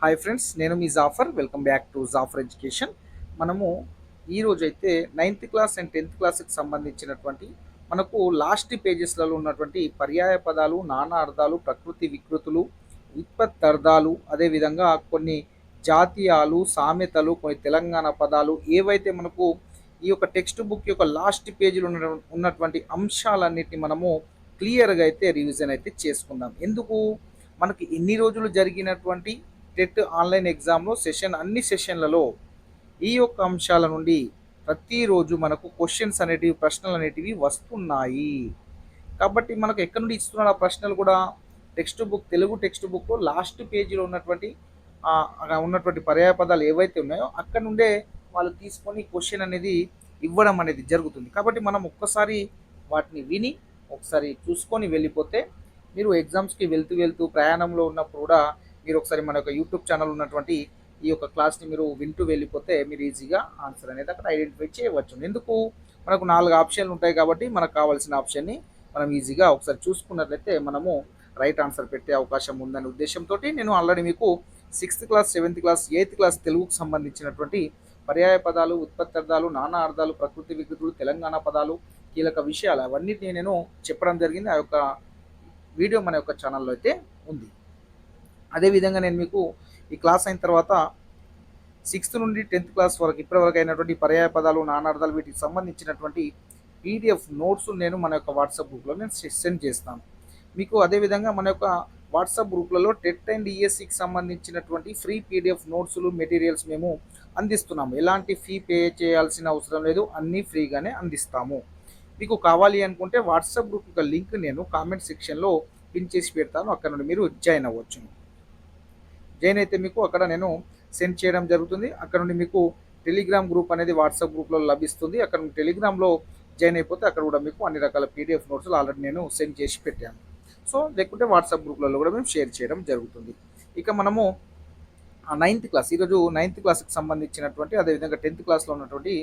Hi friends, నేను మీ Jafar. Welcome back to Jafar education. మనము ఈరోజైతే నైన్త్ క్లాస్ అండ్ 10th క్లాస్కి సంబంధించినటువంటి మనకు లాస్ట్ పేజెస్లలో ఉన్నటువంటి పర్యాయ పదాలు, నానా అర్థాలు, ప్రకృతి వికృతులు, ఉత్పత్తి అర్థాలు, అదేవిధంగా కొన్ని జాతీయాలు, సామెతలు, కొన్ని తెలంగాణ పదాలు ఏవైతే మనకు ఈ యొక్క టెక్స్ట్ బుక్ యొక్క లాస్ట్ పేజీలో ఉన్నటువంటి అంశాలన్నిటిని మనము క్లియర్గా అయితే రివిజన్ అయితే చేసుకుందాం. ఎందుకు మనకి ఎన్ని రోజులు జరిగినటువంటి టెట్ ఆన్లైన్ ఎగ్జామ్లో అన్ని సెషన్లలో ఈ యొక్క అంశాల నుండి ప్రతిరోజు మనకు క్వశ్చన్స్ అనేటివి, ప్రశ్నలు అనేటివి వస్తున్నాయి. కాబట్టి మనకు ఎక్కడి నుండి ఇస్తున్నారు ఆ ప్రశ్నలు కూడా? Text book, Telugu text book last పేజీలో ఉన్నటువంటి పర్యాయ పదాలు ఏవైతే ఉన్నాయో అక్కడ నుండే వాళ్ళు తీసుకొని క్వశ్చన్ అనేది ఇవ్వడం అనేది జరుగుతుంది. కాబట్టి మనం ఒక్కసారి వాటిని విని ఒకసారి చూసుకొని వెళ్ళిపోతే మీరు ఎగ్జామ్స్కి వెళ్తూ వెళ్తూ ప్రయాణంలో ఉన్నప్పుడు కూడా మీరు ఒకసారి మన యొక్క యూట్యూబ్ ఛానల్ ఉన్నటువంటి ఈ యొక్క క్లాస్ని మీరు వింటూ వెళ్ళిపోతే మీరు ఈజీగా ఆన్సర్ అనేది అక్కడ ఐడెంటిఫై చేయవచ్చు. ఎందుకు? మనకు 4 ఆప్షన్లు ఉంటాయి కాబట్టి మనకు కావాల్సిన ఆప్షన్ని మనం ఈజీగా ఒకసారి చూసుకున్నట్లయితే మనము రైట్ ఆన్సర్ పెట్టే అవకాశం ఉందనే ఉద్దేశంతో నేను ఆల్రెడీ మీకు 6th class, 7th class, 8th class తెలుగుకు సంబంధించినటువంటి పర్యాయ పదాలు, ఉత్పత్తార్థాలు, నానా అర్థాలు, ప్రకృతి వికృతులు, తెలంగాణ పదాలు, కీలక విషయాలు అవన్నిటిని నేను చెప్పడం జరిగింది. ఆ యొక్క వీడియో మన యొక్క ఛానల్లో అయితే ఉంది. అదేవిధంగా నేను మీకు ఈ క్లాస్ అయిన తర్వాత 6th నుండి 10th క్లాస్ వరకు ఇప్పటివరకు అయినటువంటి పర్యాయ పదాలు, నానార్థాలు వీటికి సంబంధించినటువంటి పీడిఎఫ్ నోట్స్ నేను మన యొక్క వాట్సాప్ గ్రూప్లో నేను సెండ్ చేస్తాను మీకు. అదేవిధంగా మన యొక్క వాట్సాప్ గ్రూప్లలో టెట్ అండ్ ఈఎస్సికి సంబంధించినటువంటి ఫ్రీ పీడిఎఫ్ నోట్స్లు, మెటీరియల్స్ మేము అందిస్తున్నాము. ఎలాంటి ఫీ పే చేయాల్సిన అవసరం లేదు, అన్నీ ఫ్రీగానే అందిస్తాము. మీకు కావాలి అనుకుంటే వాట్సాప్ గ్రూప్ యొక్క లింక్ నేను కామెంట్ సెక్షన్లో పిన్ చేసి పెడతాను, అక్కడ నుండి మీరు జాయిన్ అవ్వచ్చు. జాయిన్ అయితే మీకు అక్కడ నేను సెండ్ చేయడం జరుగుతుంది. అక్కడ నుండి మీకు టెలిగ్రామ్ గ్రూప్ అనేది వాట్సాప్ గ్రూప్లో లభిస్తుంది. అక్కడ నుండి టెలిగ్రామ్లో జాయిన్ అయిపోతే అక్కడ కూడా మీకు అన్ని రకాల పీడిఎఫ్ నోట్స్లు ఆల్రెడీ నేను సెండ్ చేసి పెట్టాను. సో లేకుంటే వాట్సాప్ గ్రూప్లలో కూడా మేము షేర్ చేయడం జరుగుతుంది. ఇక మనము 9th క్లాస్, ఈరోజు 9th క్లాస్కి సంబంధించినటువంటి అదేవిధంగా 10th క్లాస్లో ఉన్నటువంటి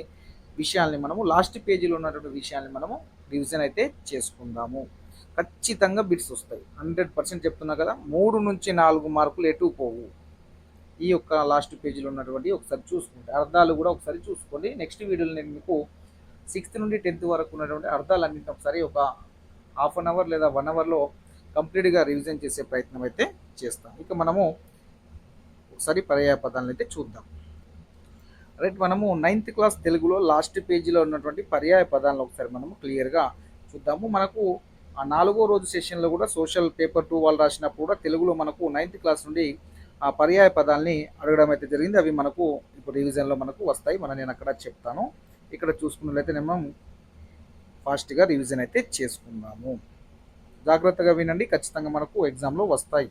విషయాల్ని మనము లాస్ట్ పేజీలో ఉన్నటువంటి విషయాల్ని మనము రివిజన్ అయితే చేసుకుందాము. ఖచ్చితంగా బిట్స్ వస్తాయి, 100% చెప్తున్నా కదా. 3 నుంచి 4 మార్కులు ఎటు పోవు. ఈ యొక్క లాస్ట్ పేజీలో ఉన్నటువంటి ఒకసారి చూసుకుంటే అర్థాలు కూడా ఒకసారి చూసుకోండి. నెక్స్ట్ వీడియోలో నేను మీకు 6th నుండి 10th వరకు ఉన్నటువంటి అర్థాలన్నింటినీ ఒకసారి ఒక హాఫ్ అన్ అవర్ లేదా 1 అవర్లో కంప్లీట్గా రివిజన్ చేసే ప్రయత్నం అయితే చేస్తాం. ఇక మనము ఒకసారి పర్యాయ పదాలను అయితే చూద్దాం. రైట్, మనము 9th క్లాస్ తెలుగులో లాస్ట్ పేజీలో ఉన్నటువంటి పర్యాయ పదాలను ఒకసారి మనము క్లియర్గా చూద్దాము. మనకు ఆ 4వ రోజు సెషన్లో కూడా సోషల్ పేపర్ 2 వాళ్ళు రాసినప్పుడు కూడా తెలుగులో మనకు 9th క్లాస్ నుండి ఆ పర్యాయ పదాలని అడగడం అయితే జరిగింది. అవి మనకు ఇప్పుడు రివిజన్లో మనకు వస్తాయి. నేను అక్కడ చెప్తాను. ఇక్కడ చూసుకున్నట్లయితే మనం ఫాస్ట్గా రివిజన్ అయితే చేసుకుందాము. జాగ్రత్తగా వినండి, ఖచ్చితంగా మనకు ఎగ్జామ్లో వస్తాయి.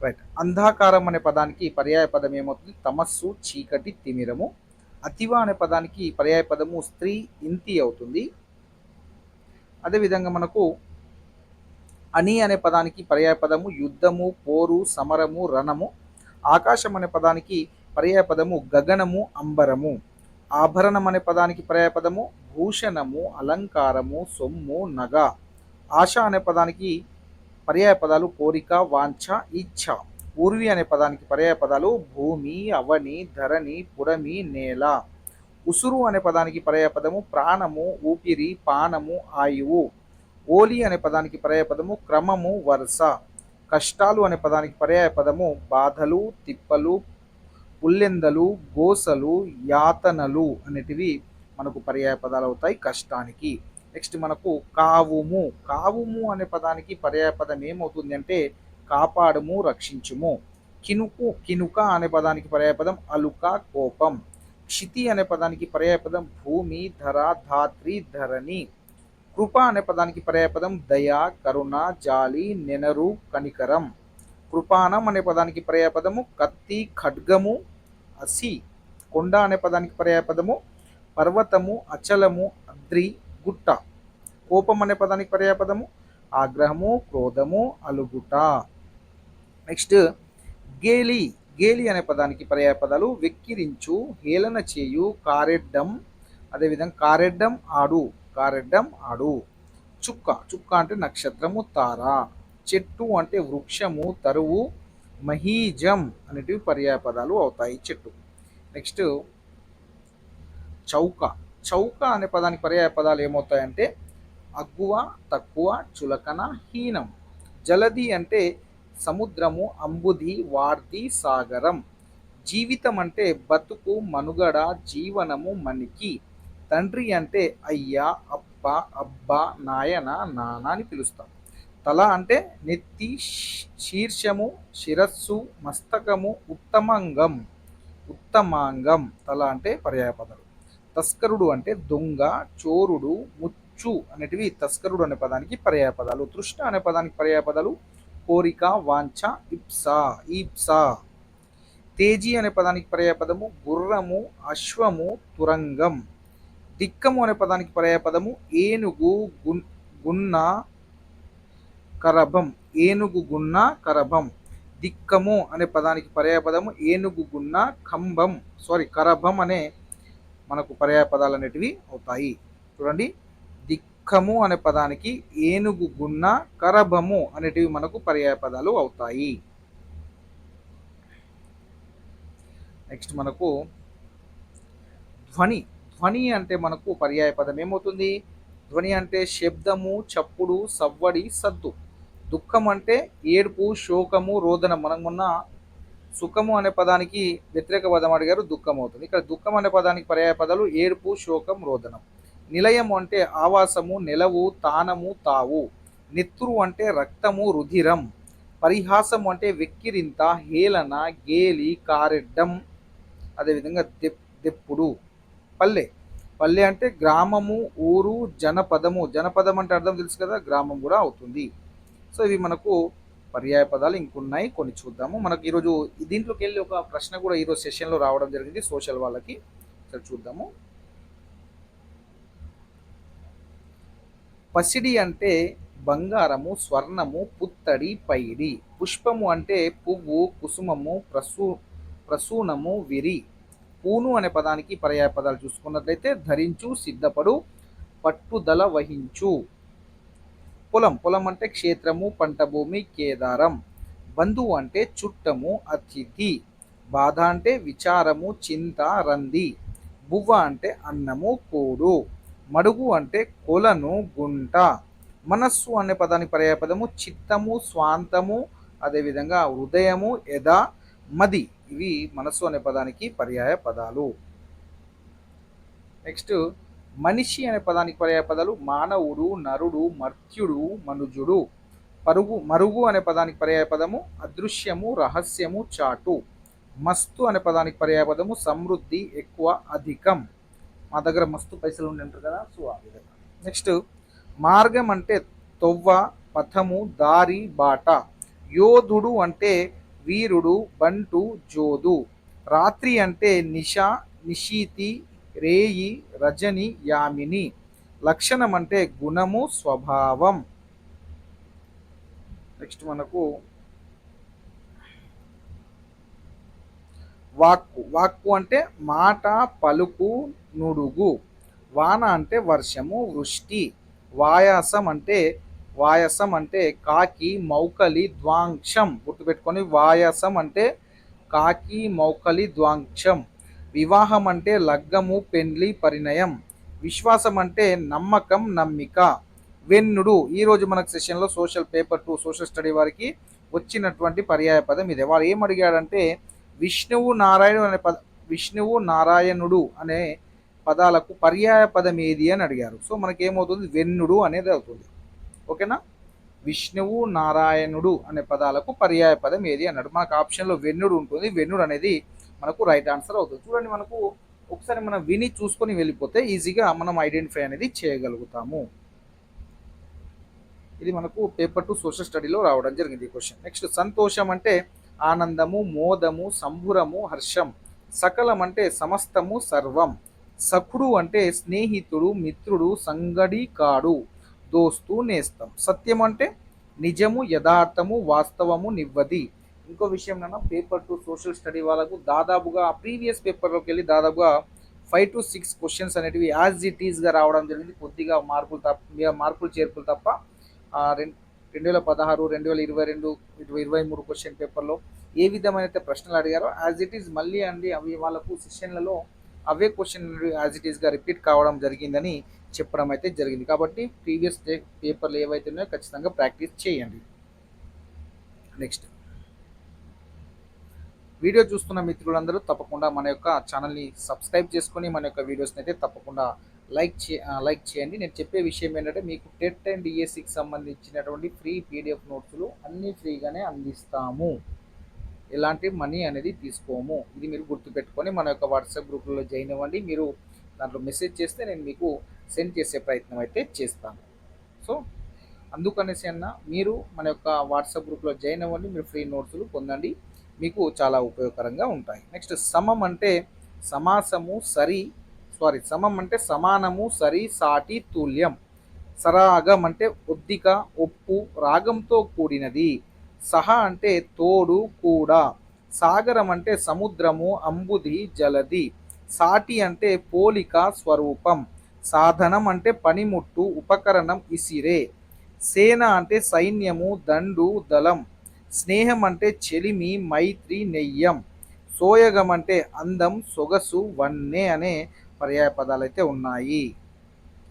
రైట్, అంధాకారం అనే పదానికి పర్యాయ పదం ఏమవుతుంది? తమస్సు, చీకటి, తిమిరము. అతివ అనే పదానికి పర్యాయ పదము స్త్రీ, ఇంతి అవుతుంది. అదేవిధంగా మనకు అని అనే పదానికి పర్యాయ పదము యుద్ధము, పోరు, సమరము, రణము. ఆకాశం అనే పదానికి పర్యాయ పదము గగనము, అంబరము. ఆభరణం అనే పదానికి పర్యాయ పదము భూషణము, అలంకారము, సొమ్ము, నగ. ఆశ అనే పదానికి పర్యాయ పదాలు కోరిక, వాంఛ, ఇచ్ఛ. ఊర్వి అనే పదానికి పర్యాయ పదాలు భూమి, అవని, ధరణి, పుడమి, నేల. ఉసురు అనే పదానికి పర్యాయ పదము ప్రాణము, ఊపిరి, పానము, ఆయువు. ఓలి అనే పదానికి పర్యాయ పదము క్రమము, వరుస. కష్టాలు అనే పదానికి పర్యాయ పదము బాధలు, తిప్పలు, పుల్లెందలు, గోసలు, యాతనలు అనేటివి మనకు పర్యాయ పదాలు అవుతాయి కష్టానికి. నెక్స్ట్ మనకు కావుము. కావుము అనే పదానికి పర్యాయ పదం ఏమవుతుంది అంటే కాపాడుము, రక్షించుము. కినుక అనే పదానికి పర్యాయ పదం అలుక, కోపం. క్షితి అనే పదానికి పర్యాయ పదం భూమి, ధర, ధాత్రి, ధరణి. కృప అనే పదానికి పర్యాయ పదం దయ, కరుణ, జాలి, నెనరు, కనికరం. కృపానం అనే పదానికి పర్యాయ పదము కత్తి, ఖడ్గము, అసి. కొండ అనే పదానికి పర్యాయ పదము పర్వతము, అచలము, అద్రి, గుట్ట. కోపం అనే పదానికి పర్యాయ పదము ఆగ్రహము, క్రోధము, అలుగుట. నెక్స్ట్ గేలి. గేలి అనే పదానికి పర్యాయ పదాలు వెక్కిరించు, హేళన చేయు, కారెడ్డం. అదేవిధంగా కారెడ్డం, ఆడు, కారెడ్డం, ఆడు. చుక్క. చుక్క అంటే నక్షత్రము, తార. చెట్టు అంటే వృక్షము, తరువు, మహీజం అనేటివి పర్యాయ పదాలు అవుతాయి చెట్టు. నెక్స్ట్ చౌక. చౌక అనే పదానికి పర్యాయ పదాలు ఏమవుతాయంటే అగ్గువ, తక్కువ, చులకన, హీనం. జలధి అంటే సముద్రము, అంబుధి, వార్ధి, సాగరం. జీవితం అంటే బతుకు, మనుగడ, జీవనము, మనికి. తండ్రి అంటే అయ్యా, అప్ప, అబ్బ, నాయన, నాన్న అని పిలుస్తాం. తల అంటే నెత్తి, శీర్షము, శిరస్సు, మస్తకము, ఉత్తమంగం. ఉత్తమాంగం తల అంటే పర్యాయపదాలు. తస్కరుడు అంటే దొంగ, చోరుడు, ముచ్చు అనేటివి తస్కరుడు అనే పదానికి పర్యాయపదాలు. తృష్ణ అనే పదానికి పర్యాయపదాలు కోరిక, వాంఛ, ఇప్స, ఈప్స. తేజీ అనే పదానికి పర్యాయపదము గుర్రము, అశ్వము, తురంగం. దిక్కము అనే పదానికి పర్యాయపదము ఏనుగు, గున్న, కరభం. ఏనుగు, గున్న, కరభం. దిక్కము అనే పదానికి పర్యాయపదము ఏనుగు, గున్న, కంభం, కరభం అనే మనకు పర్యాయపదాలు అనేటివి అవుతాయి. చూడండి, దిక్కము అనే పదానికి ఏనుగు, గున్న, కరభము అనేటివి మనకు పర్యాయపదాలు అవుతాయి. నెక్స్ట్ మనకు ధ్వని. ధ్వని అంటే మనకు పర్యాయ పదం ఏమవుతుంది? ధ్వని అంటే శబ్దము, చప్పుడు, సవ్వడి, సద్దు. దుఃఖం అంటే ఏడుపు, శోకము, రోదనం. మనం మొన్న సుఖము అనే పదానికి వ్యతిరేక పదం అడిగారు, దుఃఖం అవుతుంది. ఇక్కడ దుఃఖం అనే పదానికి పర్యాయ పదాలు ఏడుపు, శోకం, రోదనం. నిలయము అంటే ఆవాసము, నెలవు, తానము, తావు. నెత్తురు అంటే రక్తము, రుధిరం. పరిహాసము అంటే వెక్కిరింత, హేళన, గేలి, కారెడ్డం, అదేవిధంగా దెప్పుడు. పల్లె. పల్లె అంటే గ్రామము, ఊరు, జనపదము. జనపదం అంటే అర్థం తెలుసు కదా, గ్రామం కూడా అవుతుంది. సో ఇవి మనకు పర్యాయ పదాలు. ఇంకున్నాయి, కొన్ని చూద్దాము. మనకు ఈరోజు దీంట్లోకి వెళ్ళి ఒక ప్రశ్న కూడా ఈరోజు సెషన్లో రావడం జరిగింది సోషల్ వాళ్ళకి. సరే చూద్దాము. పసిడి అంటే బంగారము, స్వర్ణము, పుత్తడి, పైడి. పుష్పము అంటే పువ్వు, కుసుమము, ప్రసూనము, విరి. పూను అనే పదానికి పర్యాయ పదాలు చూసుకున్నట్లయితే ధరించు, సిద్ధపడు, పట్టుదల వహించు. పొలం. పొలం అంటే క్షేత్రము, పంట భూమి, కేదారం. బంధువు అంటే చుట్టము, అతిథి. బాధ అంటే విచారము, చింత, రంది. బువ్వ అంటే అన్నము, కోడు. మడుగు అంటే కొలను, గుంట. మనస్సు అనే పదానికి పర్యాయ పదము చిత్తము, స్వాంతము, అదేవిధంగా హృదయము, ఎద, మది. ఇవి మనస్సు అనే పదానికి పర్యాయ పదాలు. నెక్స్ట్ మనిషి అనే పదానికి పర్యాయ పదాలు మానవుడు, నరుడు, మర్త్యుడు, మనుజుడు. మరుగు అనే పదానికి పర్యాయ పదము అదృశ్యము, రహస్యము, చాటు. మస్తు అనే పదానికి పర్యాయ పదము సమృద్ధి, ఎక్కువ, అధికం. మా దగ్గర మస్తు పైసలు ఉండి అంటారు కదా, సో ఆ విధంగా. నెక్స్ట్ మార్గం అంటే తొవ్వ, పథము, దారి, బాట. యోధుడు అంటే వీరుడు, బంటు, జోదు. రాత్రి అంటే నిశ, నిశీతి, రేయి, రజని, యామిని. లక్షణం అంటే గుణము, స్వభావం. నెక్స్ట్ మనకు వాక్కు. వాక్కు అంటే మాట, పలుకు, నుడుగు. వాన అంటే వర్షము, వృష్టి. వాయసం అంటే కాకి, మౌకలి, ద్వాంక్షం. గుర్తుపెట్టుకొని, వాయసం అంటే కాకి, మౌకలి, ద్వాంక్షం. వివాహం అంటే లగ్గము, పెండ్లి, పరిణయం. విశ్వాసం అంటే నమ్మకం, నమ్మిక. వెన్నుడు. ఈరోజు మనకు సెషన్లో సోషల్ పేపర్ 2 సోషల్ స్టడీ వారికి వచ్చినటువంటి పర్యాయ పదం ఇదే. వాడు ఏం అడిగాడంటే విష్ణువు నారాయణుడు అనే పదాలకు పర్యాయ పదం ఏది అని అడిగారు. సో మనకేమవుతుంది, వెన్నుడు అనేది అవుతుంది. ఓకేనా? విష్ణువు, నారాయణుడు అనే పదాలకు పర్యాయ పదం ఏది అన్నాడు. మనకు ఆప్షన్లో వెన్నుడు ఉంటుంది. వెన్నుడు అనేది మనకు రైట్ ఆన్సర్ అవుతుంది. చూడండి, మనకు ఒకసారి మనం విని చూసుకొని వెళ్ళిపోతే ఈజీగా మనం ఐడెంటిఫై అనేది చేయగలుగుతాము. ఇది మనకు పేపర్ 2 సోషల్ స్టడీలో రావడం జరిగింది ఈ క్వశ్చన్. నెక్స్ట్ సంతోషం అంటే ఆనందము, మోదము, సంభురము, హర్షం. సకలం అంటే సమస్తము, సర్వం. సఖుడు అంటే స్నేహితుడు, మిత్రుడు, సంగడి, కాడు, దోస్తు, నేస్తం. సత్యం అంటే నిజము, యథార్థము, వాస్తవము, నివ్వది. ఇంకో విషయం నాన్న, పేపర్ 2 సోషల్ స్టడీ వాళ్ళకు దాదాపుగా ప్రీవియస్ పేపర్లోకి వెళ్ళి దాదాపుగా 5 to 6 క్వశ్చన్స్ అనేటివి యాజ్ ఇట్ ఈస్గా రావడం జరిగింది. కొద్దిగా మార్పులు చేర్పులు తప్ప. 2016, 2022, 2023 క్వశ్చన్ పేపర్లో ఏ విధమైన ప్రశ్నలు అడిగారో యాజ్ ఇట్ ఈజ్ మళ్ళీ అండి అవి వాళ్ళకు సెషన్లలో అవే క్వశ్చన్ యాజ్ ఇట్ ఈస్గా రిపీట్ కావడం జరిగిందని చెప్పడం అయితే జరిగింది. కాబట్టి ప్రీవియస్ డే పేపర్లు ఏవైతే ఉన్నాయో ఖచ్చితంగా ప్రాక్టీస్ చేయండి. నెక్స్ట్ వీడియో చూస్తున్న మిత్రులందరూ తప్పకుండా మన యొక్క ఛానల్ని సబ్స్క్రైబ్ చేసుకొని మన యొక్క వీడియోస్ని అయితే తప్పకుండా లైక్ చేయండి. నేను చెప్పే విషయం ఏంటంటే మీకు టెట్ అండ్ డిఎస్సికి సంబంధించినటువంటి ఫ్రీ పీడిఎఫ్ నోట్స్లు అన్నీ ఫ్రీగానే అందిస్తాము. ఎలాంటి మనీ అనేది తీసుకోము. ఇది మీరు గుర్తుపెట్టుకొని మన యొక్క వాట్సాప్ గ్రూప్లో జాయిన్ అవ్వండి. మీరు దాంట్లో మెసేజ్ చేస్తే నేను మీకు సెండ్ చేసే ప్రయత్నం అయితే చేస్తాను. సో అందుకనేసి అన్న మీరు మన యొక్క వాట్సాప్ గ్రూప్లో జాయిన్ అవ్వండి. మీరు ఫ్రీ నోట్స్లు పొందండి, మీకు చాలా ఉపయోగకరంగా ఉంటాయి. నెక్స్ట్ సమం అంటే సమాసము సమం అంటే సమానము, సరి, సాటి, తుల్యం. సరాగం అంటే ఒద్దిక, ఒప్పు, రాగంతో కూడినది. సహ అంటే తోడు, కూడా. సాగరం అంటే సముద్రము, అంబుది, జలది. సాటి అంటే పోలిక, స్వరూపం. సాధనం అంటే పనిముట్టు, ఉపకరణం, ఇసిరే. సేన అంటే సైన్యము, దండు, దళం. స్నేహం అంటే చెలిమి, మైత్రి, నెయ్యం. సోయగం అంటే అందం, సొగసు, వన్నె అనే పర్యాయ పదాలు అయితే ఉన్నాయి.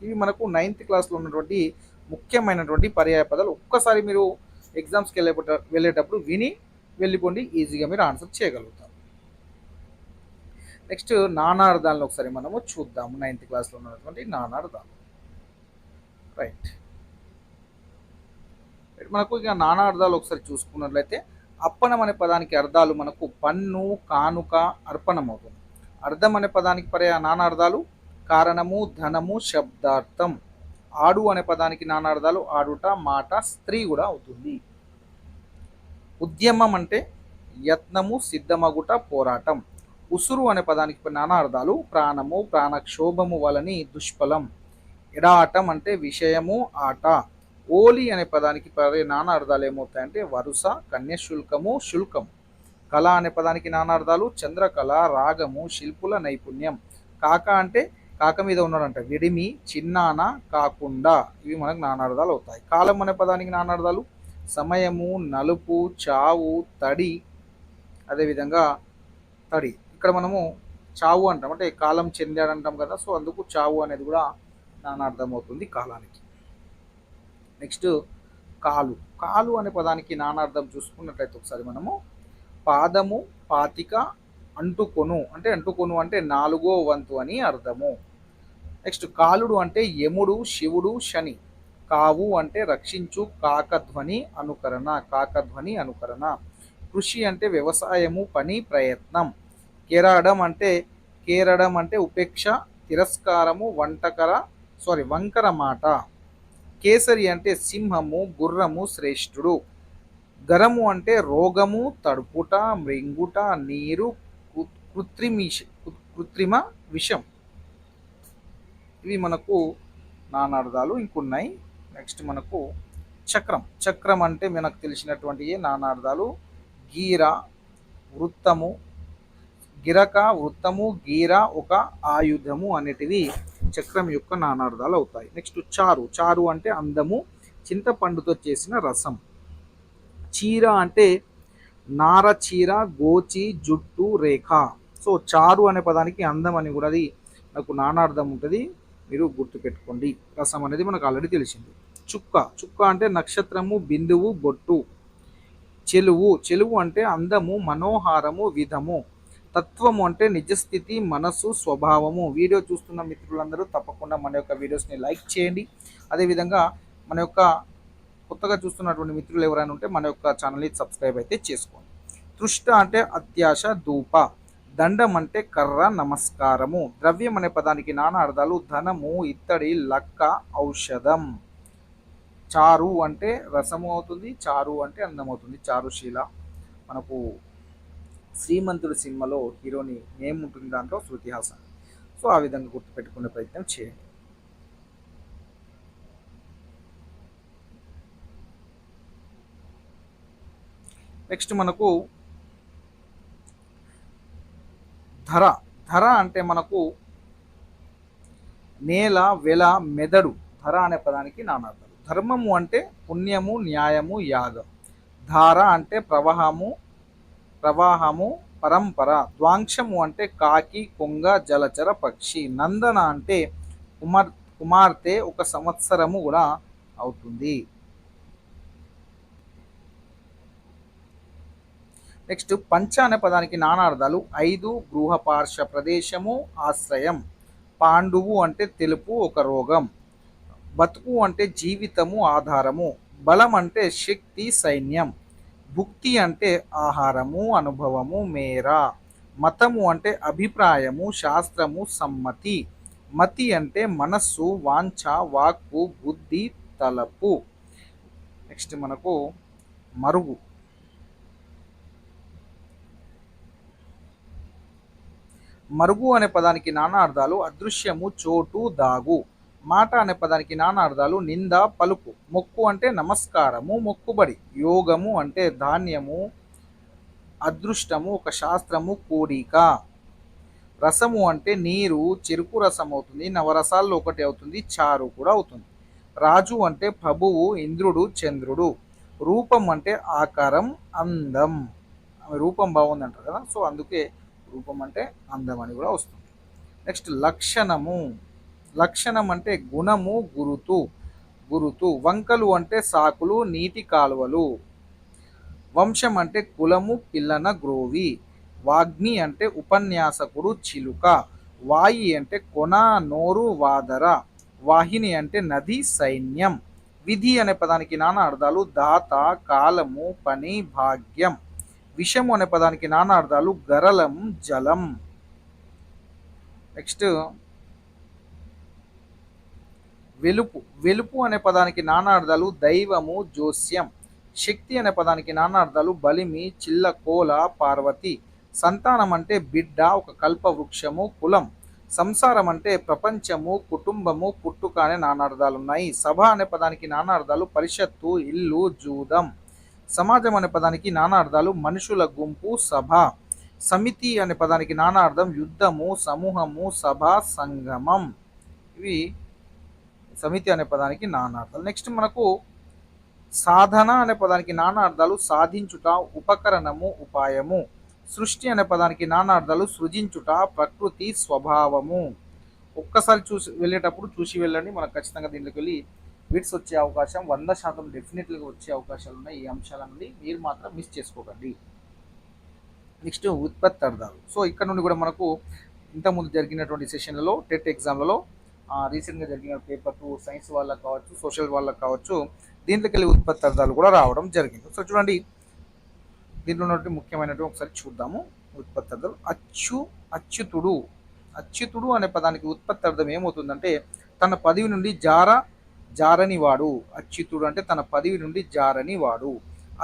ఇవి మనకు 9th క్లాస్లో ఉన్నటువంటి ముఖ్యమైనటువంటి పర్యాయ పదాలు. ఒక్కసారి మీరు ఎగ్జామ్స్కి వెళ్ళేటప్పుడు విని వెళ్ళిపోండి, ఈజీగా మీరు ఆన్సర్ చేయగలుగుతారు. నెక్స్ట్ నానార్థాలను ఒకసారి మనము చూద్దాము. 9th క్లాస్లో ఉన్నటువంటి నానార్థాలు. రైట్, మనకు ఇక నానార్థాలు ఒకసారి చూసుకున్నట్లయితే అప్పనం అనే పదానికి అర్థాలు మనకు పన్ను, కానుక, అర్పణం అవుతుంది. అర్థం అనే పదానికి పర్యాయ నానార్థాలు కారణము, ధనము, శబ్దార్థం. ఆడు అనే పదానికి నానార్థాలు ఆడుట, మాట, స్త్రీ కూడా అవుతుంది. ఉద్యమం అంటే యత్నము, సిద్ధమగుట, పోరాటం. ఉసురు అనే పదానికి నానార్థాలు ప్రాణము, ప్రాణక్షోభము వలని దుష్ఫలం. ఎడాటం అంటే విషయము, ఆట. ఓలి అనే పదానికి నానార్థాలు ఏమవుతాయంటే వరుస, కన్యశుల్కము, శుల్కం. కళ అనే పదానికి నానార్థాలు చంద్రకళ, రాగము, శిల్పుల నైపుణ్యం. కాక అంటే కాక మీద ఉన్నాడంట విడిమి, చిన్నాన, కాకుండా. ఇవి మనకు నానార్థాలు అవుతాయి. కాలం అనే పదానికి నానార్థాలు సమయము, నలుపు, చావు, తడి. అదేవిధంగా తడి ఇక్కడ మనము చావు అంటాం, అంటే కాలం చెందాడు అంటాం కదా, సో అందుకు చావు అనేది కూడా నానార్థం అవుతుంది కాలానికి. నెక్స్ట్ కాలు అనే పదానికి నానార్థం చూసుకున్నట్లయితే ఒకసారి మనము పాదము, పాతిక, అంటుకొను అంటే 4వ వంతు అని అర్థము. నెక్స్ట్ కాలుడు అంటే యముడు, శివుడు, శని. కావు అంటే రక్షించు, కాకధ్వని అనుకరణ. కృషి అంటే వ్యవసాయము, పని, ప్రయత్నం. కేరడం అంటే ఉపేక్ష, తిరస్కారము, వంకర మాట. కేసరి అంటే సింహము, గుర్రము, శ్రేష్ఠుడు. గరము అంటే రోగము, తడుపుట, మృంగుట, నీరు, కృత్రిమ విషం. ఇవి మనకు నానార్థాలు ఇంకున్నాయి. నెక్స్ట్ మనకు చక్రం అంటే మనకు తెలిసినటువంటి నానార్థాలు గీర, వృత్తము, గిరక, వృత్తము, గీర, ఒక ఆయుధము అనేటివి చక్రం యొక్క నానార్థాలు అవుతాయి. నెక్స్ట్ చారు అంటే అందము, చింతపండుతో చేసిన రసం. చీర అంటే నార చీర, గోచి, జుట్టు, రేఖ. సో చారు అనే పదానికి అందం అని కూడా అది నాకు నానార్థం ఉంటుంది, మీరు గుర్తుపెట్టుకోండి. రసం అనేది మనకు ఆల్రెడీ తెలిసింది. చుక్క అంటే నక్షత్రము, బిందువు, బొట్టు. చెలువు అంటే అందము, మనోహారము, విధము. తత్వము అంటే నిజస్థితి, మనసు, స్వభావము. వీడియో చూస్తున్న మిత్రులందరూ తప్పకుండా మన యొక్క వీడియోస్ని లైక్ చేయండి. అదేవిధంగా మన యొక్క కొత్తగా చూస్తున్నటువంటి మిత్రులు ఎవరైనా ఉంటే మన యొక్క ఛానల్ని సబ్స్క్రైబ్ అయితే చేసుకోండి. తృష్ట అంటే అత్యాశ, ధూప. దండం అంటే కర్ర, నమస్కారము. ద్రవ్యం అనే పదానికి నానా అర్థాలు ధనము, ఇత్తడి, లక్క, ఔషధం. చారు అంటే రసము అవుతుంది, చారు అంటే అందం అవుతుంది, చారుశీల. మనకు శ్రీమంతుడు సినిమాలో హీరోని నేమ్ ఉంటుంది, దాంట్లో శృతి హాసన్. సో ఆ విధంగా గుర్తుపెట్టుకునే ప్రయత్నం చేయండి. నెక్స్ట్ మనకు ధర అంటే మనకు నేల, వెల, మెదడు. ధర అనే పదానికి నానార్థాలు. ధర్మము అంటే పుణ్యము, న్యాయము, యాగం. ధార అంటే ప్రవాహము, ప్రవాహము, పరంపర. ద్వాంక్షము అంటే కాకి, కొంగ, జలచర పక్షి. నందన అంటే కుమార్ కుమార్తె, ఒక సంవత్సరము కూడా అవుతుంది. నెక్స్ట్ పంచ అనే పదానికి నానార్థాలు. 5 గృహ పార్శ్వ ప్రదేశము, ఆశ్రయం. పాండువు అంటే తెలుపు, ఒక రోగం. బతుకు అంటే జీవితము, ఆధారము. బలం అంటే శక్తి, సైన్యం. భుక్తి అంటే ఆహారము, అనుభవము, మేర. మతము అంటే అభిప్రాయము, శాస్త్రము, సమ్మతి. మతి అంటే మనస్సు, వాంఛ, వాక్కు, బుద్ధి, తలపు. నెక్స్ట్ మనకు మరుగు. మరుగు అనే పదానికి నానార్థాలు. అదృశ్యము, చోటు, దాగు. మాట అనే పదానికి నానార్థాలు. నింద, పలుకు. మొక్కు అంటే నమస్కారము, మొక్కుబడి. యోగము అంటే ధాన్యము, అదృష్టము, ఒక శాస్త్రము, కూడిక. రసము అంటే నీరు, చెరుకు రసం అవుతుంది. నవరసాల్లో ఒకటి అవుతుంది, చారు కూడా అవుతుంది. రాజు అంటే ప్రభువు, ఇంద్రుడు, చంద్రుడు. రూపం అంటే ఆకారం, అందం. రూపం బాగుంది అంటారు కదా, సో అందుకే రూపం అంటే అందం అని కూడా వస్తుంది. నెక్స్ట్ లక్షణము. లక్షణం అంటే గుణము, గురుతు. గురుతు. వంకలు అంటే సాకులు, నీటి కాలువలు. వంశం అంటే కులము, పిల్లన గ్రోవి. వాగ్మి అంటే ఉపన్యాసకుడు, చిలుక. వాయి అంటే కొన, నోరు, వాదర. వాహిని అంటే నది, సైన్యం. విధి అనే పదానికి నానా అర్థాలు. దాత, కాలము, పని, భాగ్యం. విషము అనే పదానికి నానా అర్థాలు. గరలం, జలం. నెక్స్ట్ వెలుపు. వెలుపు అనే పదానికి నానా అర్థాలు. దైవము, జోస్యం. శక్తి అనే పదానికి నానా అర్థాలు. బలిమి, చిల్ల కోల, పార్వతి. సంతానం అంటే బిడ్డ, ఒక కల్ప వృక్షము, కులం. సంసారం అంటే ప్రపంచము, కుటుంబము, పుట్టుక అనే నానార్థాలు ఉన్నాయి. సభ అనే పదానికి నానార్థాలు. పరిషత్తు, ఇల్లు, జూదం. సమాజం అనే పదానికి నానార్థాలు. మనుషుల గుంపు, సభ. సమితి అనే పదానికి నానార్థం. యుద్ధము, సమూహము, సభ, సంగమం. ఇవి సమితి అనే పదానికి నానార్థాలు. నెక్స్ట్ మనకు సాధన అనే పదానికి నానార్థాలు. సాధించుట, ఉపకరణము, ఉపాయము. సృష్టి అనే పదానికి నానార్థాలు. సృజించుట, ప్రకృతి, స్వభావము. ఒక్కసారి చూసి వెళ్ళేటప్పుడు చూసి వెళ్ళండి, మనకు ఖచ్చితంగా దీంట్లోకి వెళ్ళి బిట్స్ వచ్చే అవకాశం 100% డెఫినెట్లీగా వచ్చే అవకాశాలు ఉన్నాయి. ఈ అంశాల నుండి మీరు మాత్రం మిస్ చేసుకోకండి. నెక్స్ట్ ఉత్పత్తి అర్థాలు. సో ఇక్కడ నుండి కూడా మనకు ఇంతకుముందు జరిగినటువంటి సెషన్లలో, టెట్ ఎగ్జామ్లలో, రీసెంట్గా జరిగిన పేపర్ 2 సైన్స్ వాళ్ళకి కావచ్చు, సోషల్ వాళ్ళకి కావచ్చు, దీంట్లోకి వెళ్ళి ఉత్పత్తి అర్థాలు కూడా రావడం జరిగింది. సో చూడండి, దీంట్లో ఉన్నటువంటి ముఖ్యమైనటువంటి ఒకసారి చూద్దాము. ఉత్పత్తి అర్థాలు. అచ్యుతుడు. అచ్యుతుడు అనే పదానికి ఉత్పత్తి అర్థం ఏమవుతుందంటే తన పదవి నుండి జారని వాడు. అచ్యుతుడు అంటే తన పదవి నుండి జారని వాడు.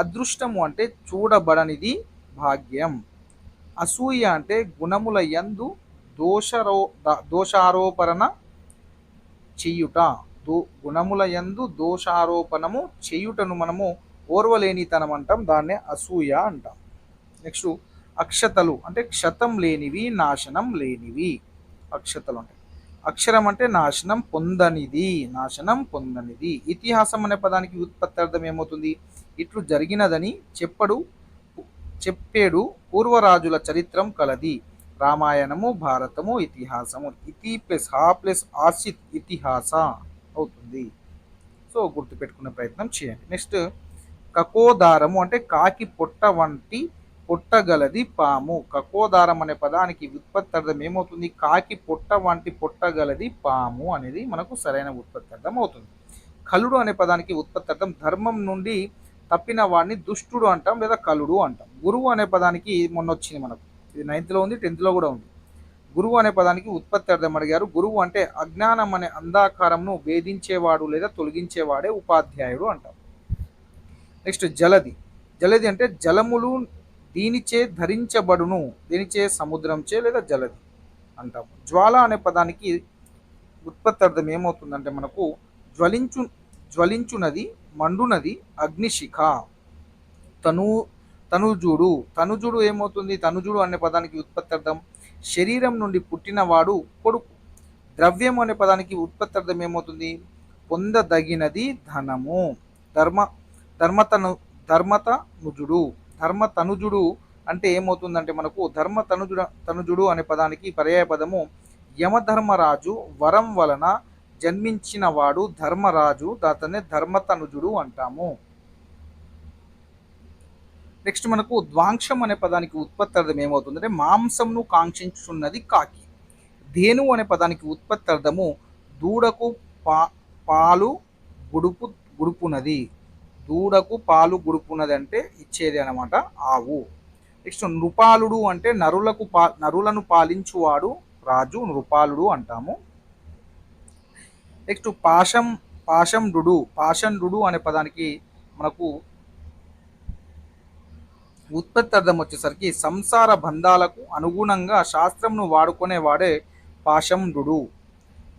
అదృష్టము అంటే చూడబడనిది, భాగ్యం. అసూయ అంటే గుణముల యందు దోషారోపణ చెయ్యుట. గుణముల యందు దోషారోపణము చేయుటను మనము ఓర్వలేనితనం అంటాం, దాన్నే అసూయ అంటాం. నెక్స్ట్ అక్షతలు అంటే క్షతం లేనివి, నాశనం లేనివి. అక్షతలు అంటే అక్షరం అంటే నాశనం పొందనిది, నాశనం పొందనిది. ఇతిహాసం అనే పదానికి ఉత్పత్తి అర్థం ఏమవుతుంది? ఇట్లు జరిగినదని చెప్పేడు పూర్వరాజుల చరిత్రం కలది. రామాయణము, భారతము, ఇతిహాసము. ఇతి ప్లస్ హా ప్లస్ ఆసిత్ ఇతిహాస అవుతుంది. సో గుర్తుపెట్టుకునే ప్రయత్నం చేయండి. నెక్స్ట్ కకోదారము అంటే కాకి పొట్ట వంటి పొట్టగలది పాము. కకోదారం అనే పదానికి ఉత్పత్తి అర్థం ఏమవుతుంది? కాకి పొట్ట వంటి పొట్టగలది పాము అనేది మనకు సరైన ఉత్పత్తి అర్థం అవుతుంది. కలుడు అనే పదానికి ఉత్పత్తి అర్థం ధర్మం నుండి తప్పిన వాడిని దుష్టుడు అంటాం, లేదా కలుడు అంటాం. గురువు అనే పదానికి మొన్న వచ్చింది మనకు, ఇది 9th ఉంది, 10th కూడా ఉంది. గురువు అనే పదానికి ఉత్పత్తి అర్థం అడిగారు. గురువు అంటే అజ్ఞానం అనే అంధాకారంను భేదించేవాడు లేదా తొలగించేవాడే ఉపాధ్యాయుడు అంటాం. నెక్స్ట్ జలది. జలది అంటే జలములు దీనిచే ధరించబడును, దీనిచే సముద్రంచే లేదా జలది అంటాము. జ్వాల అనే పదానికి ఉత్పత్తి అర్థం ఏమవుతుందంటే మనకు జ్వలించునది, మండునది, అగ్నిశిఖ. తనుజుడు. తనుజుడు ఏమవుతుంది? తనుజుడు అనే పదానికి ఉత్పత్తి అర్థం శరీరం నుండి పుట్టినవాడు, కొడుకు. ద్రవ్యం అనే పదానికి ఉత్పత్తి అర్థం ఏమవుతుంది? పొందదగినది, ధనము. ధర్మతనుజుడు. ధర్మతనుజుడు అంటే ఏమవుతుందంటే మనకు ధర్మ తనుజుడు అనే పదానికి పర్యాయ పదము యమధర్మరాజు వరం వలన జన్మించిన వాడు ధర్మరాజు, దాతనే ధర్మతనుజుడు అంటాము. నెక్స్ట్ మనకు ద్వాంక్షం అనే పదానికి ఉత్పత్తి అర్థం ఏమవుతుందంటే మాంసంను కాంక్షించున్నది కాకి. ధేను అనే పదానికి ఉత్పత్తి అర్థము దూడకు పాలు గుడుపు గుడుపునది. దూడకు పాలు గుడుపునది అంటే ఇచ్చేది అనమాట ఆవు. నెక్స్ట్ నృపాలుడు అంటే నరులను పాలించువాడు రాజు, నృపాలుడు అంటాము. నెక్స్ట్ పాషండు అనే పదానికి మనకు ఉత్పత్తి అర్థం వచ్చేసరికి సంసార బంధాలకు అనుగుణంగా శాస్త్రంను వాడుకునేవాడే పాషండు.